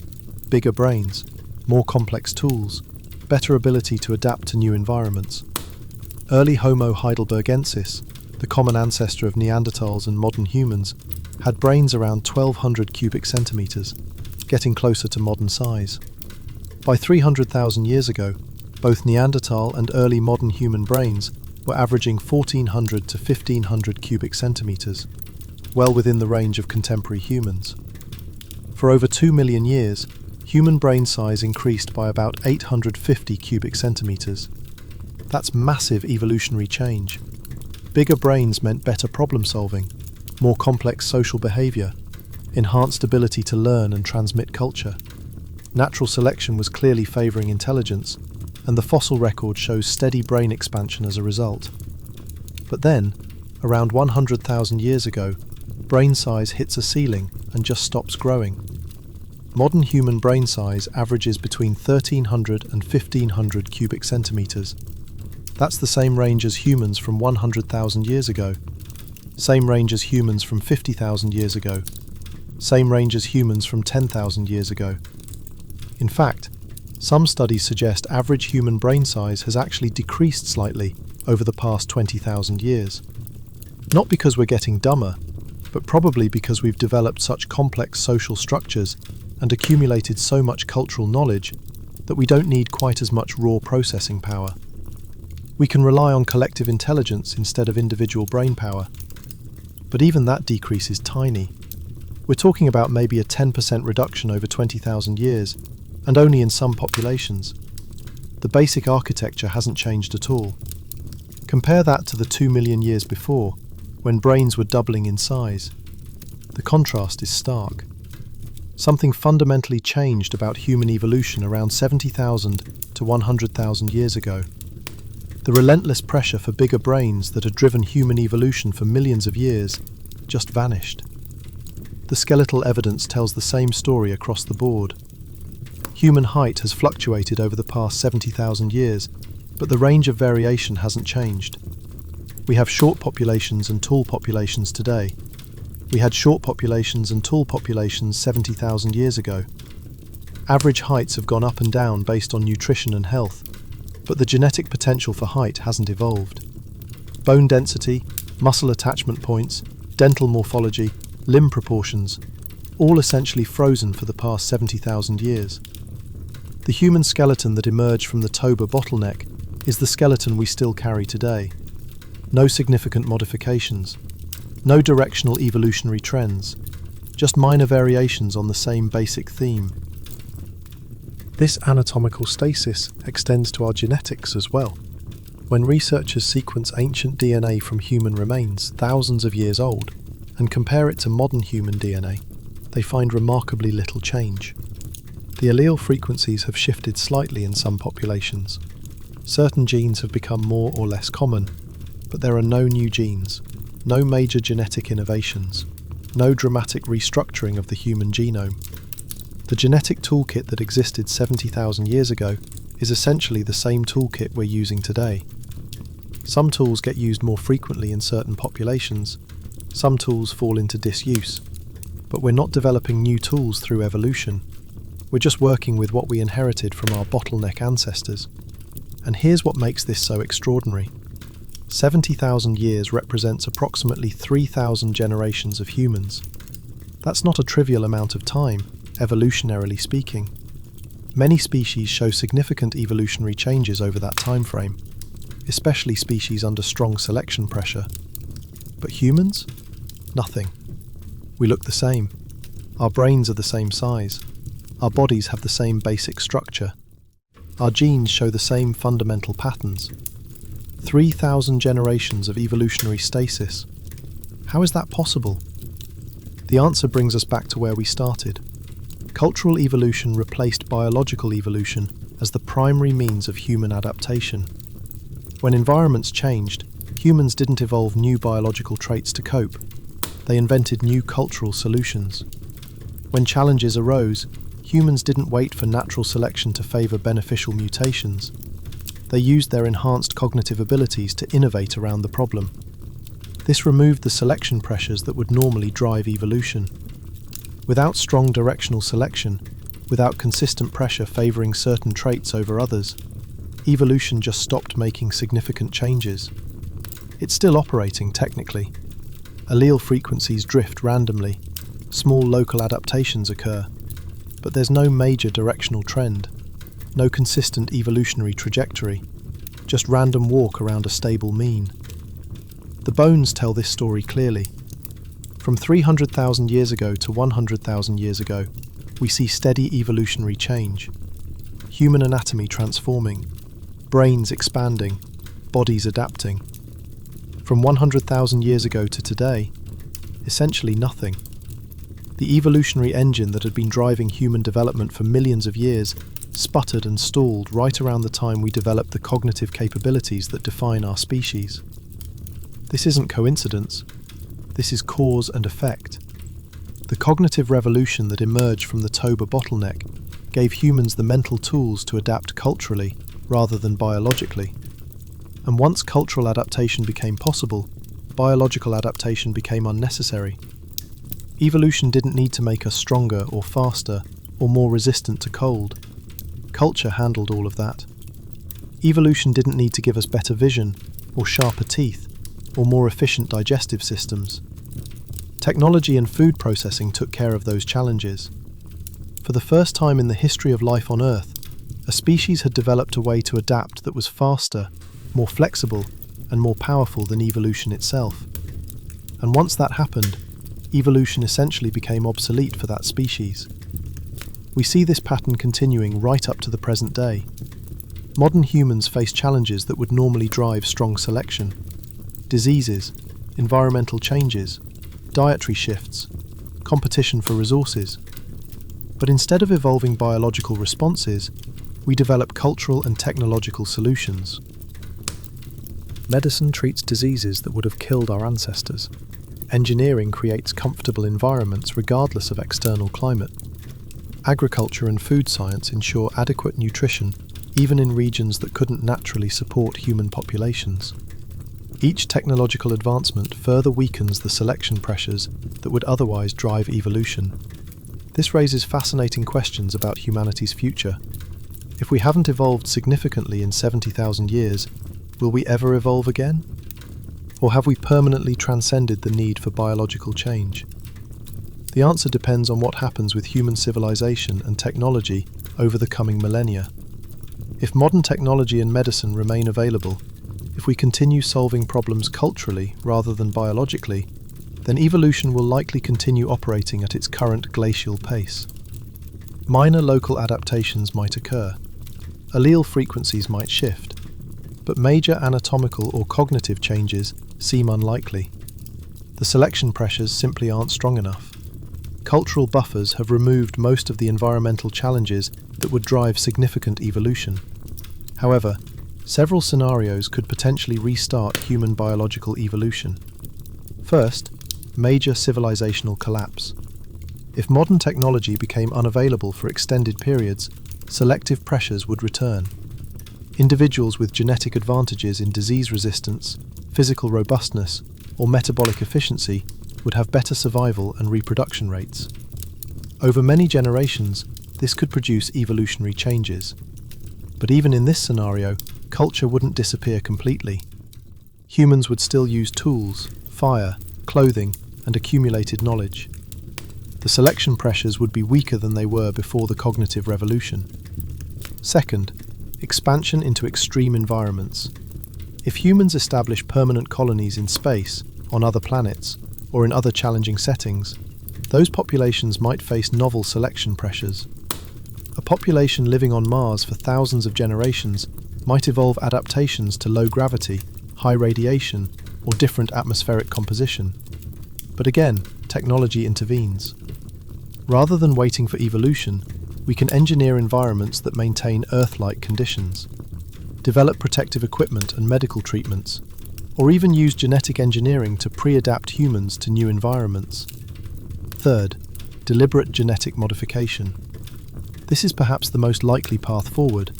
Speaker 1: Bigger brains, more complex tools, better ability to adapt to new environments. Early Homo heidelbergensis, the common ancestor of Neanderthals and modern humans, had brains around 1200 cubic centimeters, getting closer to modern size. By 300,000 years ago, both Neanderthal and early modern human brains were averaging 1400 to 1500 cubic centimeters, well within the range of contemporary humans. For over 2 million years, human brain size increased by about 850 cubic centimeters. That's massive evolutionary change. Bigger brains meant better problem solving, more complex social behavior, enhanced ability to learn and transmit culture. Natural selection was clearly favoring intelligence, and the fossil record shows steady brain expansion as a result. But then, around 100,000 years ago, brain size hits a ceiling and just stops growing. Modern human brain size averages between 1,300 and 1,500 cubic centimeters. That's the same range as humans from 100,000 years ago, same range as humans from 50,000 years ago, same range as humans from 10,000 years ago. In fact, some studies suggest average human brain size has actually decreased slightly over the past 20,000 years. Not because we're getting dumber, but probably because we've developed such complex social structures and accumulated so much cultural knowledge that we don't need quite as much raw processing power. We can rely on collective intelligence instead of individual brain power. But even that decrease is tiny. We're talking about maybe a 10% reduction over 20,000 years, and only in some populations. The basic architecture hasn't changed at all. Compare that to the 2 million years before, when brains were doubling in size. The contrast is stark. Something fundamentally changed about human evolution around 70,000 to 100,000 years ago. The relentless pressure for bigger brains that had driven human evolution for millions of years just vanished. The skeletal evidence tells the same story across the board. Human height has fluctuated over the past 70,000 years, but the range of variation hasn't changed. We have short populations and tall populations today. We had short populations and tall populations 70,000 years ago. Average heights have gone up and down based on nutrition and health, but the genetic potential for height hasn't evolved. Bone density, muscle attachment points, dental morphology, limb proportions, all essentially frozen for the past 70,000 years. The human skeleton that emerged from the Toba bottleneck is the skeleton we still carry today. No significant modifications, no directional evolutionary trends, just minor variations on the same basic theme. This anatomical stasis extends to our genetics as well. When researchers sequence ancient DNA from human remains thousands of years old and compare it to modern human DNA, they find remarkably little change. The allele frequencies have shifted slightly in some populations. Certain genes have become more or less common, but there are no new genes, no major genetic innovations, no dramatic restructuring of the human genome. The genetic toolkit that existed 70,000 years ago is essentially the same toolkit we're using today. Some tools get used more frequently in certain populations, some tools fall into disuse, but we're not developing new tools through evolution. We're just working with what we inherited from our bottleneck ancestors. And here's what makes this so extraordinary. 70,000 years represents approximately 3,000 generations of humans. That's not a trivial amount of time, evolutionarily speaking. Many species show significant evolutionary changes over that time frame, especially species under strong selection pressure. But humans? Nothing. We look the same. Our brains are the same size. Our bodies have the same basic structure. Our genes show the same fundamental patterns. 3,000 generations of evolutionary stasis. How is that possible? The answer brings us back to where we started. Cultural evolution replaced biological evolution as the primary means of human adaptation. When environments changed, humans didn't evolve new biological traits to cope. They invented new cultural solutions. When challenges arose, humans didn't wait for natural selection to favour beneficial mutations. They used their enhanced cognitive abilities to innovate around the problem. This removed the selection pressures that would normally drive evolution. Without strong directional selection, without consistent pressure favouring certain traits over others, evolution just stopped making significant changes. It's still operating technically. Allele frequencies drift randomly, small local adaptations occur, but there's no major directional trend, no consistent evolutionary trajectory, just random walk around a stable mean. The bones tell this story clearly. From 300,000 years ago to 100,000 years ago, we see steady evolutionary change. Human anatomy transforming, brains expanding, bodies adapting. From 100,000 years ago to today, essentially nothing. The evolutionary engine that had been driving human development for millions of years sputtered and stalled right around the time we developed the cognitive capabilities that define our species. This isn't coincidence. This is cause and effect. The cognitive revolution that emerged from the Toba bottleneck gave humans the mental tools to adapt culturally rather than biologically. And once cultural adaptation became possible, biological adaptation became unnecessary. Evolution didn't need to make us stronger or faster or more resistant to cold. Culture handled all of that. Evolution didn't need to give us better vision or sharper teeth or more efficient digestive systems. Technology and food processing took care of those challenges. For the first time in the history of life on Earth, a species had developed a way to adapt that was faster, more flexible, and more powerful than evolution itself. And once that happened, evolution essentially became obsolete for that species. We see this pattern continuing right up to the present day. Modern humans face challenges that would normally drive strong selection. Diseases, environmental changes, dietary shifts, competition for resources. But instead of evolving biological responses, we develop cultural and technological solutions. Medicine treats diseases that would have killed our ancestors. Engineering creates comfortable environments regardless of external climate. Agriculture and food science ensure adequate nutrition even in regions that couldn't naturally support human populations. Each technological advancement further weakens the selection pressures that would otherwise drive evolution. This raises fascinating questions about humanity's future. If we haven't evolved significantly in 70,000 years, will we ever evolve again? Or have we permanently transcended the need for biological change? The answer depends on what happens with human civilization and technology over the coming millennia. If modern technology and medicine remain available, if we continue solving problems culturally rather than biologically, then evolution will likely continue operating at its current glacial pace. Minor local adaptations might occur. Allele frequencies might shift, but major anatomical or cognitive changes seem unlikely. The selection pressures simply aren't strong enough. Cultural buffers have removed most of the environmental challenges that would drive significant evolution. However, several scenarios could potentially restart human biological evolution. First, major civilizational collapse. If modern technology became unavailable for extended periods, selective pressures would return. Individuals with genetic advantages in disease resistance, physical robustness, or metabolic efficiency would have better survival and reproduction rates. Over many generations, this could produce evolutionary changes. But even in this scenario, culture wouldn't disappear completely. Humans would still use tools, fire, clothing, and accumulated knowledge. The selection pressures would be weaker than they were before the cognitive revolution. Second, expansion into extreme environments. If humans establish permanent colonies in space, on other planets, or in other challenging settings, those populations might face novel selection pressures. A population living on Mars for thousands of generations might evolve adaptations to low gravity, high radiation, or different atmospheric composition. But again, technology intervenes. Rather than waiting for evolution, we can engineer environments that maintain Earth-like conditions, develop protective equipment and medical treatments, or even use genetic engineering to pre-adapt humans to new environments. Third, deliberate genetic modification. This is perhaps the most likely path forward,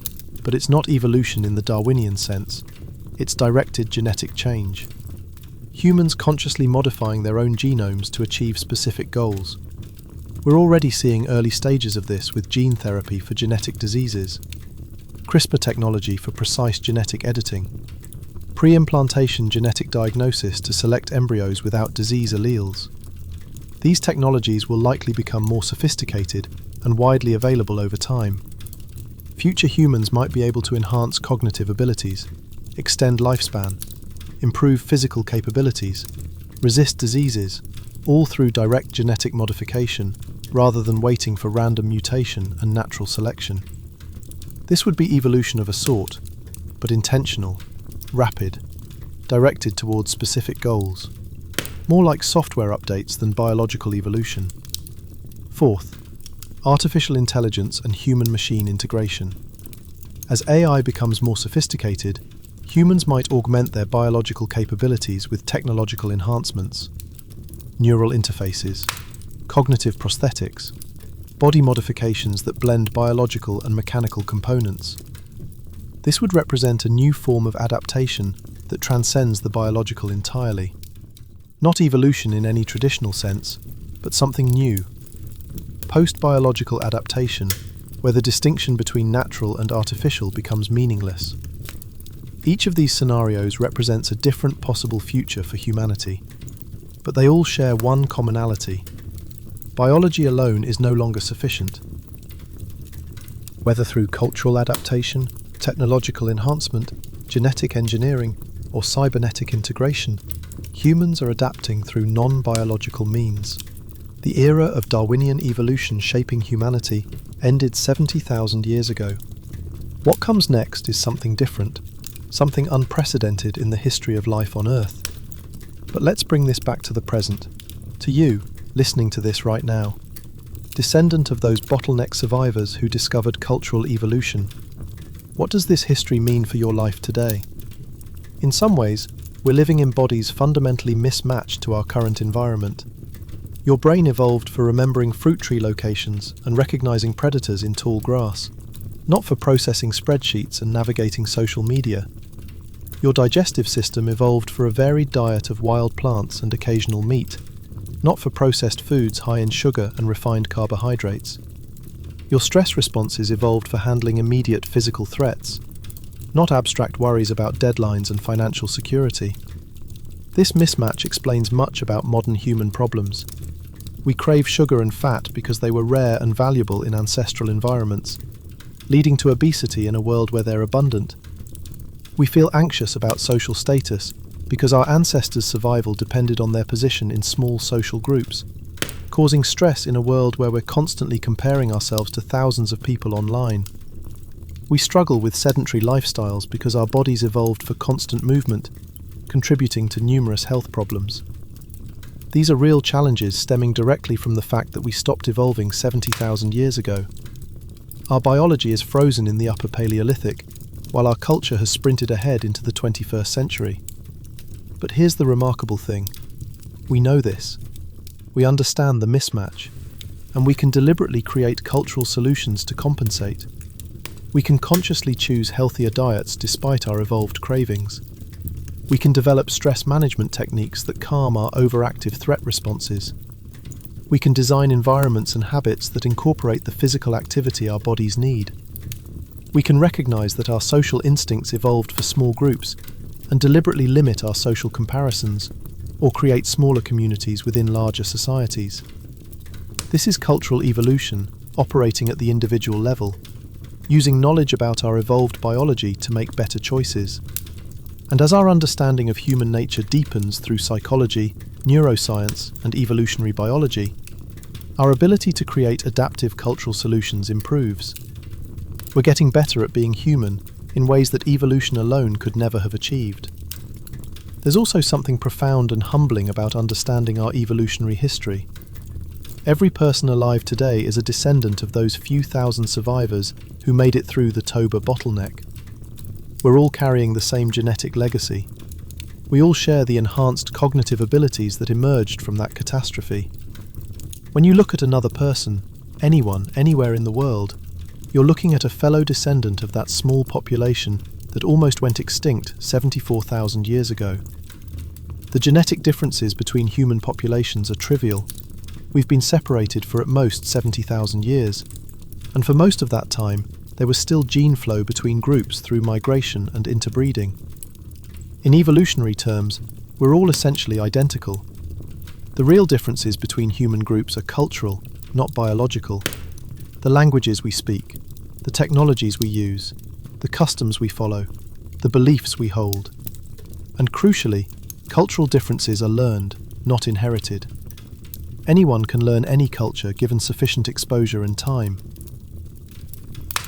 Speaker 1: but it's not evolution in the Darwinian sense. It's directed genetic change. Humans consciously modifying their own genomes to achieve specific goals. We're already seeing early stages of this with gene therapy for genetic diseases, CRISPR technology for precise genetic editing, pre-implantation genetic diagnosis to select embryos without disease alleles. These technologies will likely become more sophisticated and widely available over time. Future humans might be able to enhance cognitive abilities, extend lifespan, improve physical capabilities, resist diseases, all through direct genetic modification rather than waiting for random mutation and natural selection. This would be evolution of a sort, but intentional, rapid, directed towards specific goals. More like software updates than biological evolution. Fourth, artificial intelligence and human-machine integration. As AI becomes more sophisticated, humans might augment their biological capabilities with technological enhancements, neural interfaces, cognitive prosthetics, body modifications that blend biological and mechanical components. This would represent a new form of adaptation that transcends the biological entirely. Not evolution in any traditional sense, but something new. Post-biological adaptation, where the distinction between natural and artificial becomes meaningless. Each of these scenarios represents a different possible future for humanity, but they all share one commonality. Biology alone is no longer sufficient. Whether through cultural adaptation, technological enhancement, genetic engineering, or cybernetic integration, humans are adapting through non-biological means. The era of Darwinian evolution shaping humanity ended 70,000 years ago. What comes next is something different, something unprecedented in the history of life on Earth. But let's bring this back to the present, to you, listening to this right now, descendant of those bottleneck survivors who discovered cultural evolution. What does this history mean for your life today? In some ways, we're living in bodies fundamentally mismatched to our current environment. Your brain evolved for remembering fruit tree locations and recognizing predators in tall grass, not for processing spreadsheets and navigating social media. Your digestive system evolved for a varied diet of wild plants and occasional meat, not for processed foods high in sugar and refined carbohydrates. Your stress responses evolved for handling immediate physical threats, not abstract worries about deadlines and financial security. This mismatch explains much about modern human problems. We crave sugar and fat because they were rare and valuable in ancestral environments, leading to obesity in a world where they're abundant. We feel anxious about social status because our ancestors' survival depended on their position in small social groups, causing stress in a world where we're constantly comparing ourselves to thousands of people online. We struggle with sedentary lifestyles because our bodies evolved for constant movement, contributing to numerous health problems. These are real challenges stemming directly from the fact that we stopped evolving 70,000 years ago. Our biology is frozen in the Upper Paleolithic, while our culture has sprinted ahead into the 21st century. But here's the remarkable thing. We know this. We understand the mismatch, and we can deliberately create cultural solutions to compensate. We can consciously choose healthier diets despite our evolved cravings. We can develop stress management techniques that calm our overactive threat responses. We can design environments and habits that incorporate the physical activity our bodies need. We can recognize that our social instincts evolved for small groups and deliberately limit our social comparisons, or create smaller communities within larger societies. This is cultural evolution, operating at the individual level, using knowledge about our evolved biology to make better choices. And as our understanding of human nature deepens through psychology, neuroscience, and evolutionary biology, our ability to create adaptive cultural solutions improves. We're getting better at being human in ways that evolution alone could never have achieved. There's also something profound and humbling about understanding our evolutionary history. Every person alive today is a descendant of those few thousand survivors who made it through the Toba bottleneck. We're all carrying the same genetic legacy. We all share the enhanced cognitive abilities that emerged from that catastrophe. When you look at another person, anyone, anywhere in the world, you're looking at a fellow descendant of that small population that almost went extinct 74,000 years ago. The genetic differences between human populations are trivial. We've been separated for at most 70,000 years, and for most of that time, there was still gene flow between groups through migration and interbreeding. In evolutionary terms, we're all essentially identical. The real differences between human groups are cultural, not biological. The languages we speak, the technologies we use, the customs we follow, the beliefs we hold. And crucially, cultural differences are learned, not inherited. Anyone can learn any culture given sufficient exposure and time.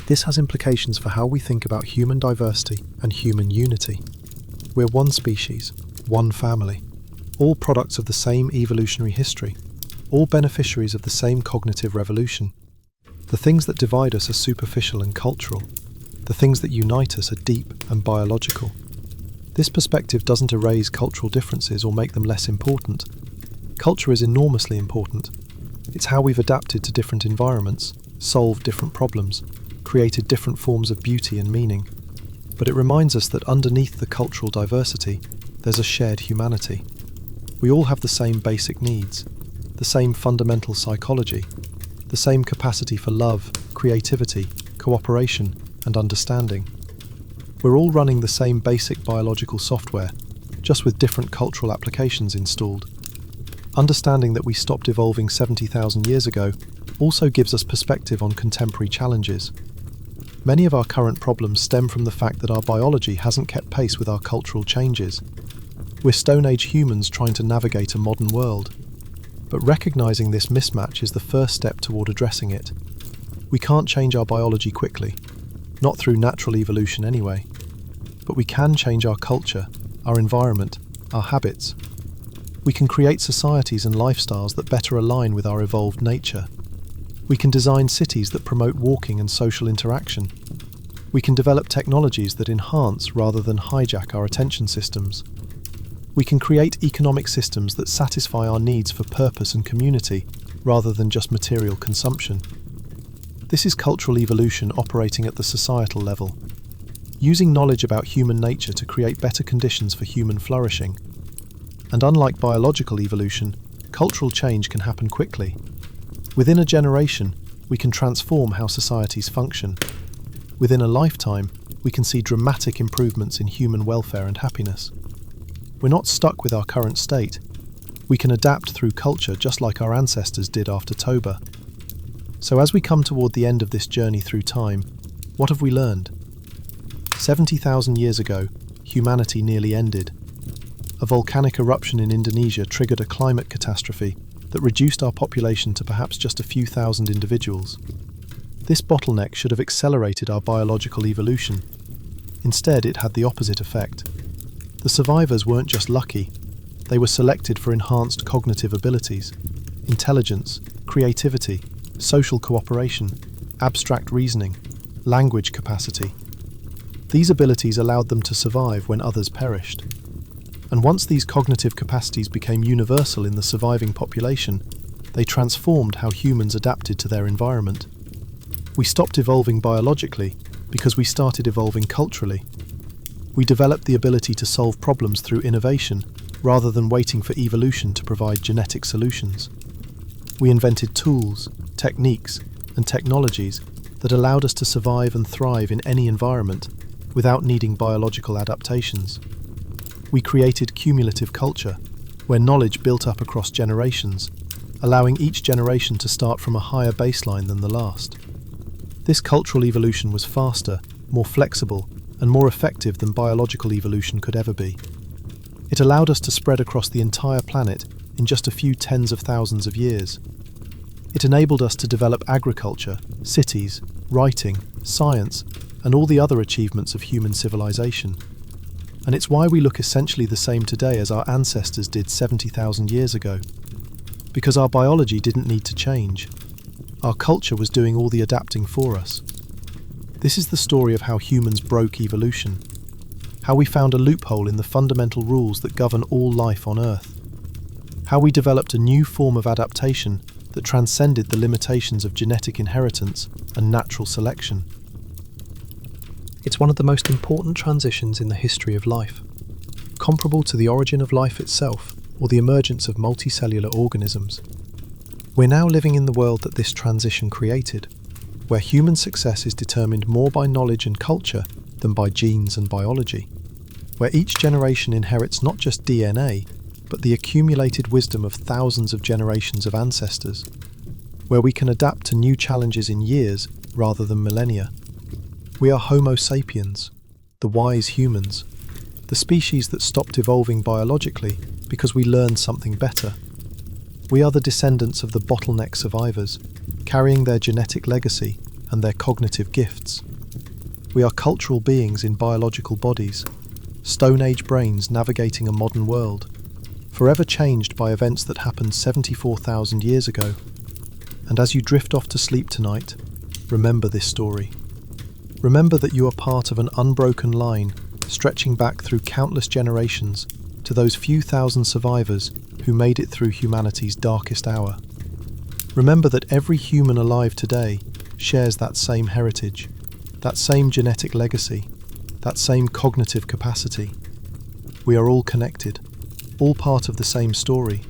Speaker 1: This has implications for how we think about human diversity and human unity. We're one species, one family, all products of the same evolutionary history. all beneficiaries of the same cognitive revolution. The things that divide us are superficial and cultural. The things that unite us are deep and biological. This perspective doesn't erase cultural differences or make them less important. Culture is enormously important. It's how we've adapted to different environments, solved different problems, created different forms of beauty and meaning. But it reminds us that underneath the cultural diversity, there's a shared humanity. We all have the same basic needs, the same fundamental psychology, the same capacity for love, creativity, cooperation, and understanding. We're all running the same basic biological software, just with different cultural applications installed. Understanding that we stopped evolving 70,000 years ago also gives us perspective on contemporary challenges. Many of our current problems stem from the fact that our biology hasn't kept pace with our cultural changes. We're Stone Age humans trying to navigate a modern world. But recognizing this mismatch is the first step toward addressing it. We can't change our biology quickly, not through natural evolution anyway. But we can change our culture, our environment, our habits. We can create societies and lifestyles that better align with our evolved nature. We can design cities that promote walking and social interaction. We can develop technologies that enhance rather than hijack our attention systems. We can create economic systems that satisfy our needs for purpose and community rather than just material consumption. This is cultural evolution operating at the societal level, using knowledge about human nature to create better conditions for human flourishing. And unlike biological evolution, cultural change can happen quickly. Within a generation, we can transform how societies function. Within a lifetime, we can see dramatic improvements in human welfare and happiness. We're not stuck with our current state. We can adapt through culture just like our ancestors did after Toba. So as we come toward the end of this journey through time, what have we learned? 70,000 years ago, humanity nearly ended. A volcanic eruption in Indonesia triggered a climate catastrophe that reduced our population to perhaps just a few thousand individuals. This bottleneck should have accelerated our biological evolution. Instead, it had the opposite effect. The survivors weren't just lucky, they were selected for enhanced cognitive abilities, intelligence, creativity, social cooperation, abstract reasoning, language capacity. These abilities allowed them to survive when others perished. And once these cognitive capacities became universal in the surviving population, they transformed how humans adapted to their environment. We stopped evolving biologically because we started evolving culturally. We developed the ability to solve problems through innovation rather than waiting for evolution to provide genetic solutions. We invented tools, techniques, and technologies that allowed us to survive and thrive in any environment without needing biological adaptations. We created cumulative culture, where knowledge built up across generations, allowing each generation to start from a higher baseline than the last. This cultural evolution was faster, more flexible, and more effective than biological evolution could ever be. It allowed us to spread across the entire planet in just a few tens of thousands of years. It enabled us to develop agriculture, cities, writing, science, and all the other achievements of human civilization. And it's why we look essentially the same today as our ancestors did 70,000 years ago. Because our biology didn't need to change. Our culture was doing all the adapting for us. This is the story of how humans broke evolution. How we found a loophole in the fundamental rules that govern all life on Earth. How we developed a new form of adaptation that transcended the limitations of genetic inheritance and natural selection. It's one of the most important transitions in the history of life, comparable to the origin of life itself or the emergence of multicellular organisms. We're now living in the world that this transition created, where human success is determined more by knowledge and culture than by genes and biology, where each generation inherits not just DNA, but the accumulated wisdom of thousands of generations of ancestors, where we can adapt to new challenges in years rather than millennia. We are Homo sapiens, the wise humans, the species that stopped evolving biologically because we learned something better. We are the descendants of the bottleneck survivors, carrying their genetic legacy and their cognitive gifts. We are cultural beings in biological bodies, Stone Age brains navigating a modern world, forever changed by events that happened 74,000 years ago. And as you drift off to sleep tonight, remember this story. Remember that you are part of an unbroken line stretching back through countless generations to those few thousand survivors who made it through humanity's darkest hour. Remember that every human alive today shares that same heritage, that same genetic legacy, that same cognitive capacity. We are all connected, all part of the same story,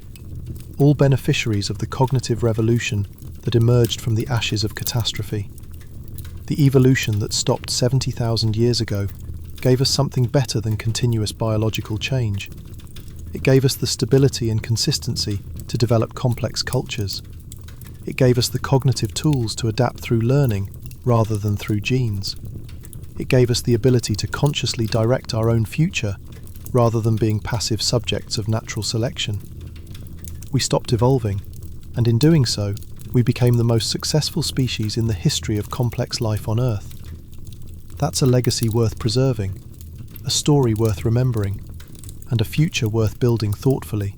Speaker 1: all beneficiaries of the cognitive revolution that emerged from the ashes of catastrophe. The evolution that stopped 70,000 years ago gave us something better than continuous biological change. It gave us the stability and consistency to develop complex cultures. It gave us the cognitive tools to adapt through learning rather than through genes. It gave us the ability to consciously direct our own future rather than being passive subjects of natural selection. We stopped evolving, and in doing so, we became the most successful species in the history of complex life on Earth. That's a legacy worth preserving, a story worth remembering, and a future worth building thoughtfully.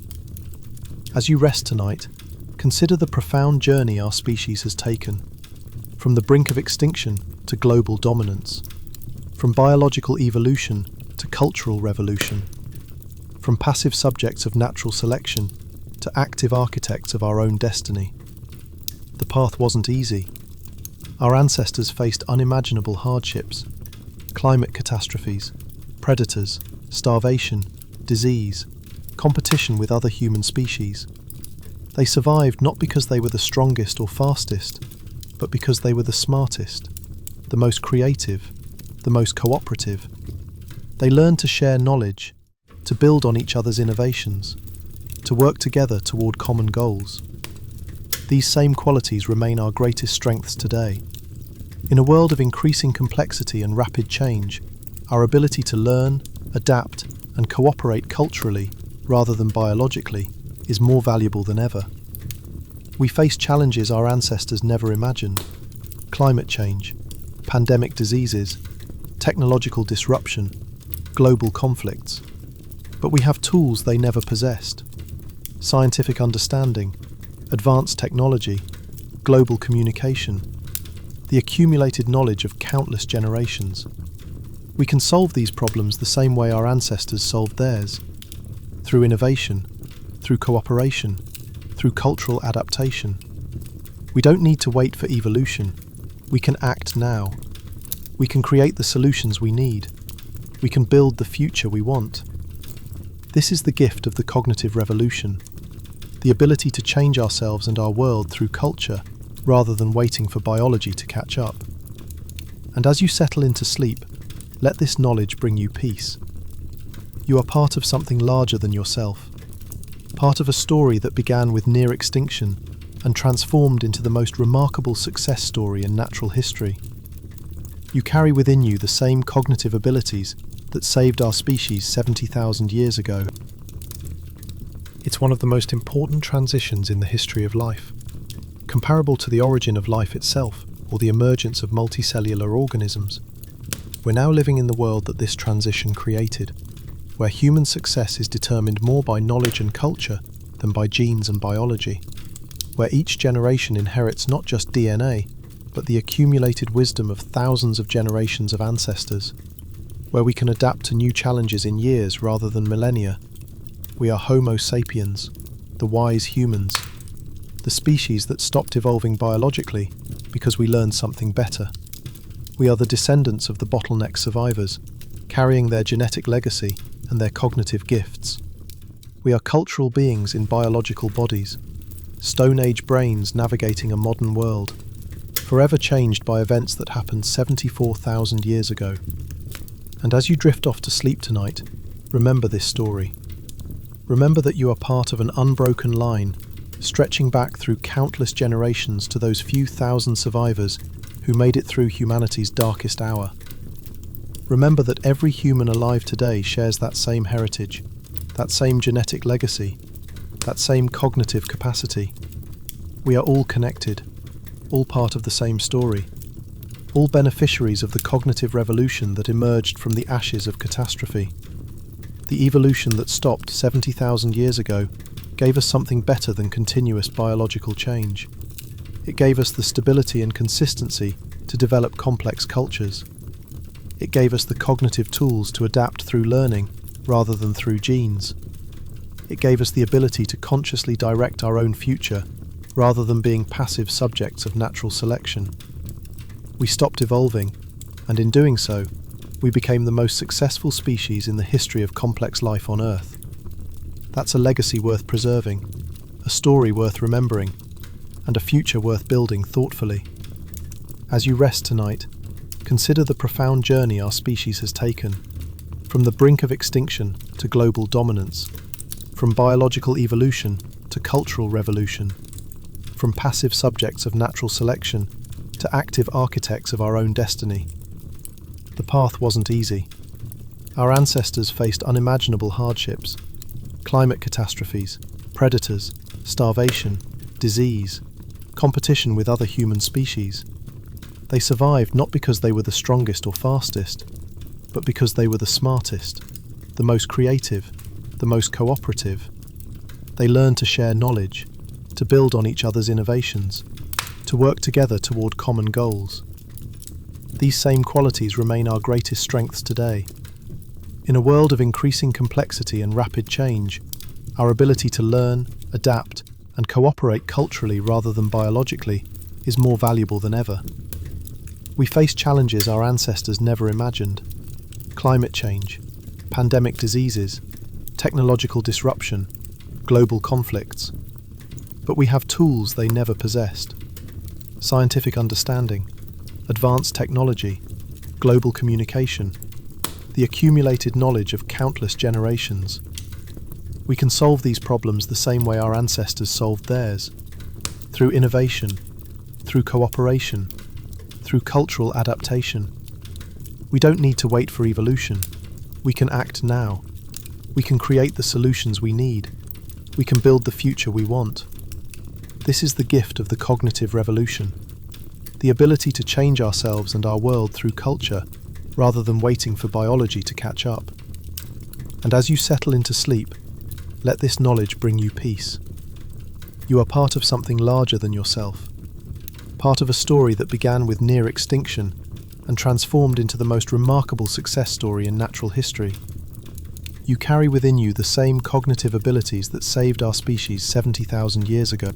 Speaker 1: As you rest tonight, consider the profound journey our species has taken, from the brink of extinction to global dominance, from biological evolution to cultural revolution, from passive subjects of natural selection to active architects of our own destiny. The path wasn't easy. Our ancestors faced unimaginable hardships, climate catastrophes, predators, starvation, disease, competition with other human species. They survived not because they were the strongest or fastest, but because they were the smartest, the most creative, the most cooperative. They learned to share knowledge, to build on each other's innovations, to work together toward common goals. These same qualities remain our greatest strengths today. In a world of increasing complexity and rapid change, our ability to learn, adapt, and cooperate culturally, rather than biologically, is more valuable than ever. We face challenges our ancestors never imagined: climate change, pandemic diseases, technological disruption, global conflicts. But we have tools they never possessed: scientific understanding, advanced technology, global communication, the accumulated knowledge of countless generations. We can solve these problems the same way our ancestors solved theirs: through innovation, through cooperation, through cultural adaptation. We don't need to wait for evolution. We can act now. We can create the solutions we need. We can build the future we want. This is the gift of the cognitive revolution: the ability to change ourselves and our world through culture rather than waiting for biology to catch up. And as you settle into sleep, let this knowledge bring you peace. You are part of something larger than yourself, part of a story that began with near extinction and transformed into the most remarkable success story in natural history. You carry within you the same cognitive abilities that saved our species 70,000 years ago. It's one of the most important transitions in the history of life, comparable to the origin of life itself or the emergence of multicellular organisms. We're now living in the world that this transition created, where human success is determined more by knowledge and culture than by genes and biology, where each generation inherits not just DNA, but the accumulated wisdom of thousands of generations of ancestors, where we can adapt to new challenges in years rather than millennia. We are Homo sapiens, the wise humans, the species that stopped evolving biologically because we learned something better. We are the descendants of the bottleneck survivors, carrying their genetic legacy and their cognitive gifts. We are cultural beings in biological bodies, Stone Age brains navigating a modern world, forever changed by events that happened 74,000 years ago. And as you drift off to sleep tonight, remember this story. Remember that you are part of an unbroken line, stretching back through countless generations to those few thousand survivors who made it through humanity's darkest hour. Remember that every human alive today shares that same heritage, that same genetic legacy, that same cognitive capacity. We are all connected, all part of the same story, all beneficiaries of the cognitive revolution that emerged from the ashes of catastrophe. The evolution that stopped 70,000 years ago gave us something better than continuous biological change. It gave us the stability and consistency to develop complex cultures. It gave us the cognitive tools to adapt through learning rather than through genes. It gave us the ability to consciously direct our own future rather than being passive subjects of natural selection. We stopped evolving, and in doing so, we became the most successful species in the history of complex life on Earth. That's a legacy worth preserving, a story worth remembering, and a future worth building thoughtfully. As you rest tonight, consider the profound journey our species has taken, from the brink of extinction to global dominance, from biological evolution to cultural revolution, from passive subjects of natural selection to active architects of our own destiny. The path wasn't easy. Our ancestors faced unimaginable hardships: climate catastrophes, predators, starvation, disease, competition with other human species. They survived not because they were the strongest or fastest, but because they were the smartest, the most creative, the most cooperative. They learned to share knowledge, to build on each other's innovations, to work together toward common goals. These same qualities remain our greatest strengths today. In a world of increasing complexity and rapid change, our ability to learn, adapt, and cooperate culturally rather than biologically is more valuable than ever. We face challenges our ancestors never imagined: climate change, pandemic diseases, technological disruption, global conflicts. But we have tools they never possessed: scientific understanding, advanced technology, global communication, the accumulated knowledge of countless generations. We can solve these problems the same way our ancestors solved theirs: through innovation, through cooperation, through cultural adaptation. We don't need to wait for evolution. We can act now. We can create the solutions we need. We can build the future we want. This is the gift of the cognitive revolution: the ability to change ourselves and our world through culture, rather than waiting for biology to catch up. And as you settle into sleep, let this knowledge bring you peace. You are part of something larger than yourself, part of a story that began with near extinction and transformed into the most remarkable success story in natural history. You carry within you the same cognitive abilities that saved our species 70,000 years ago.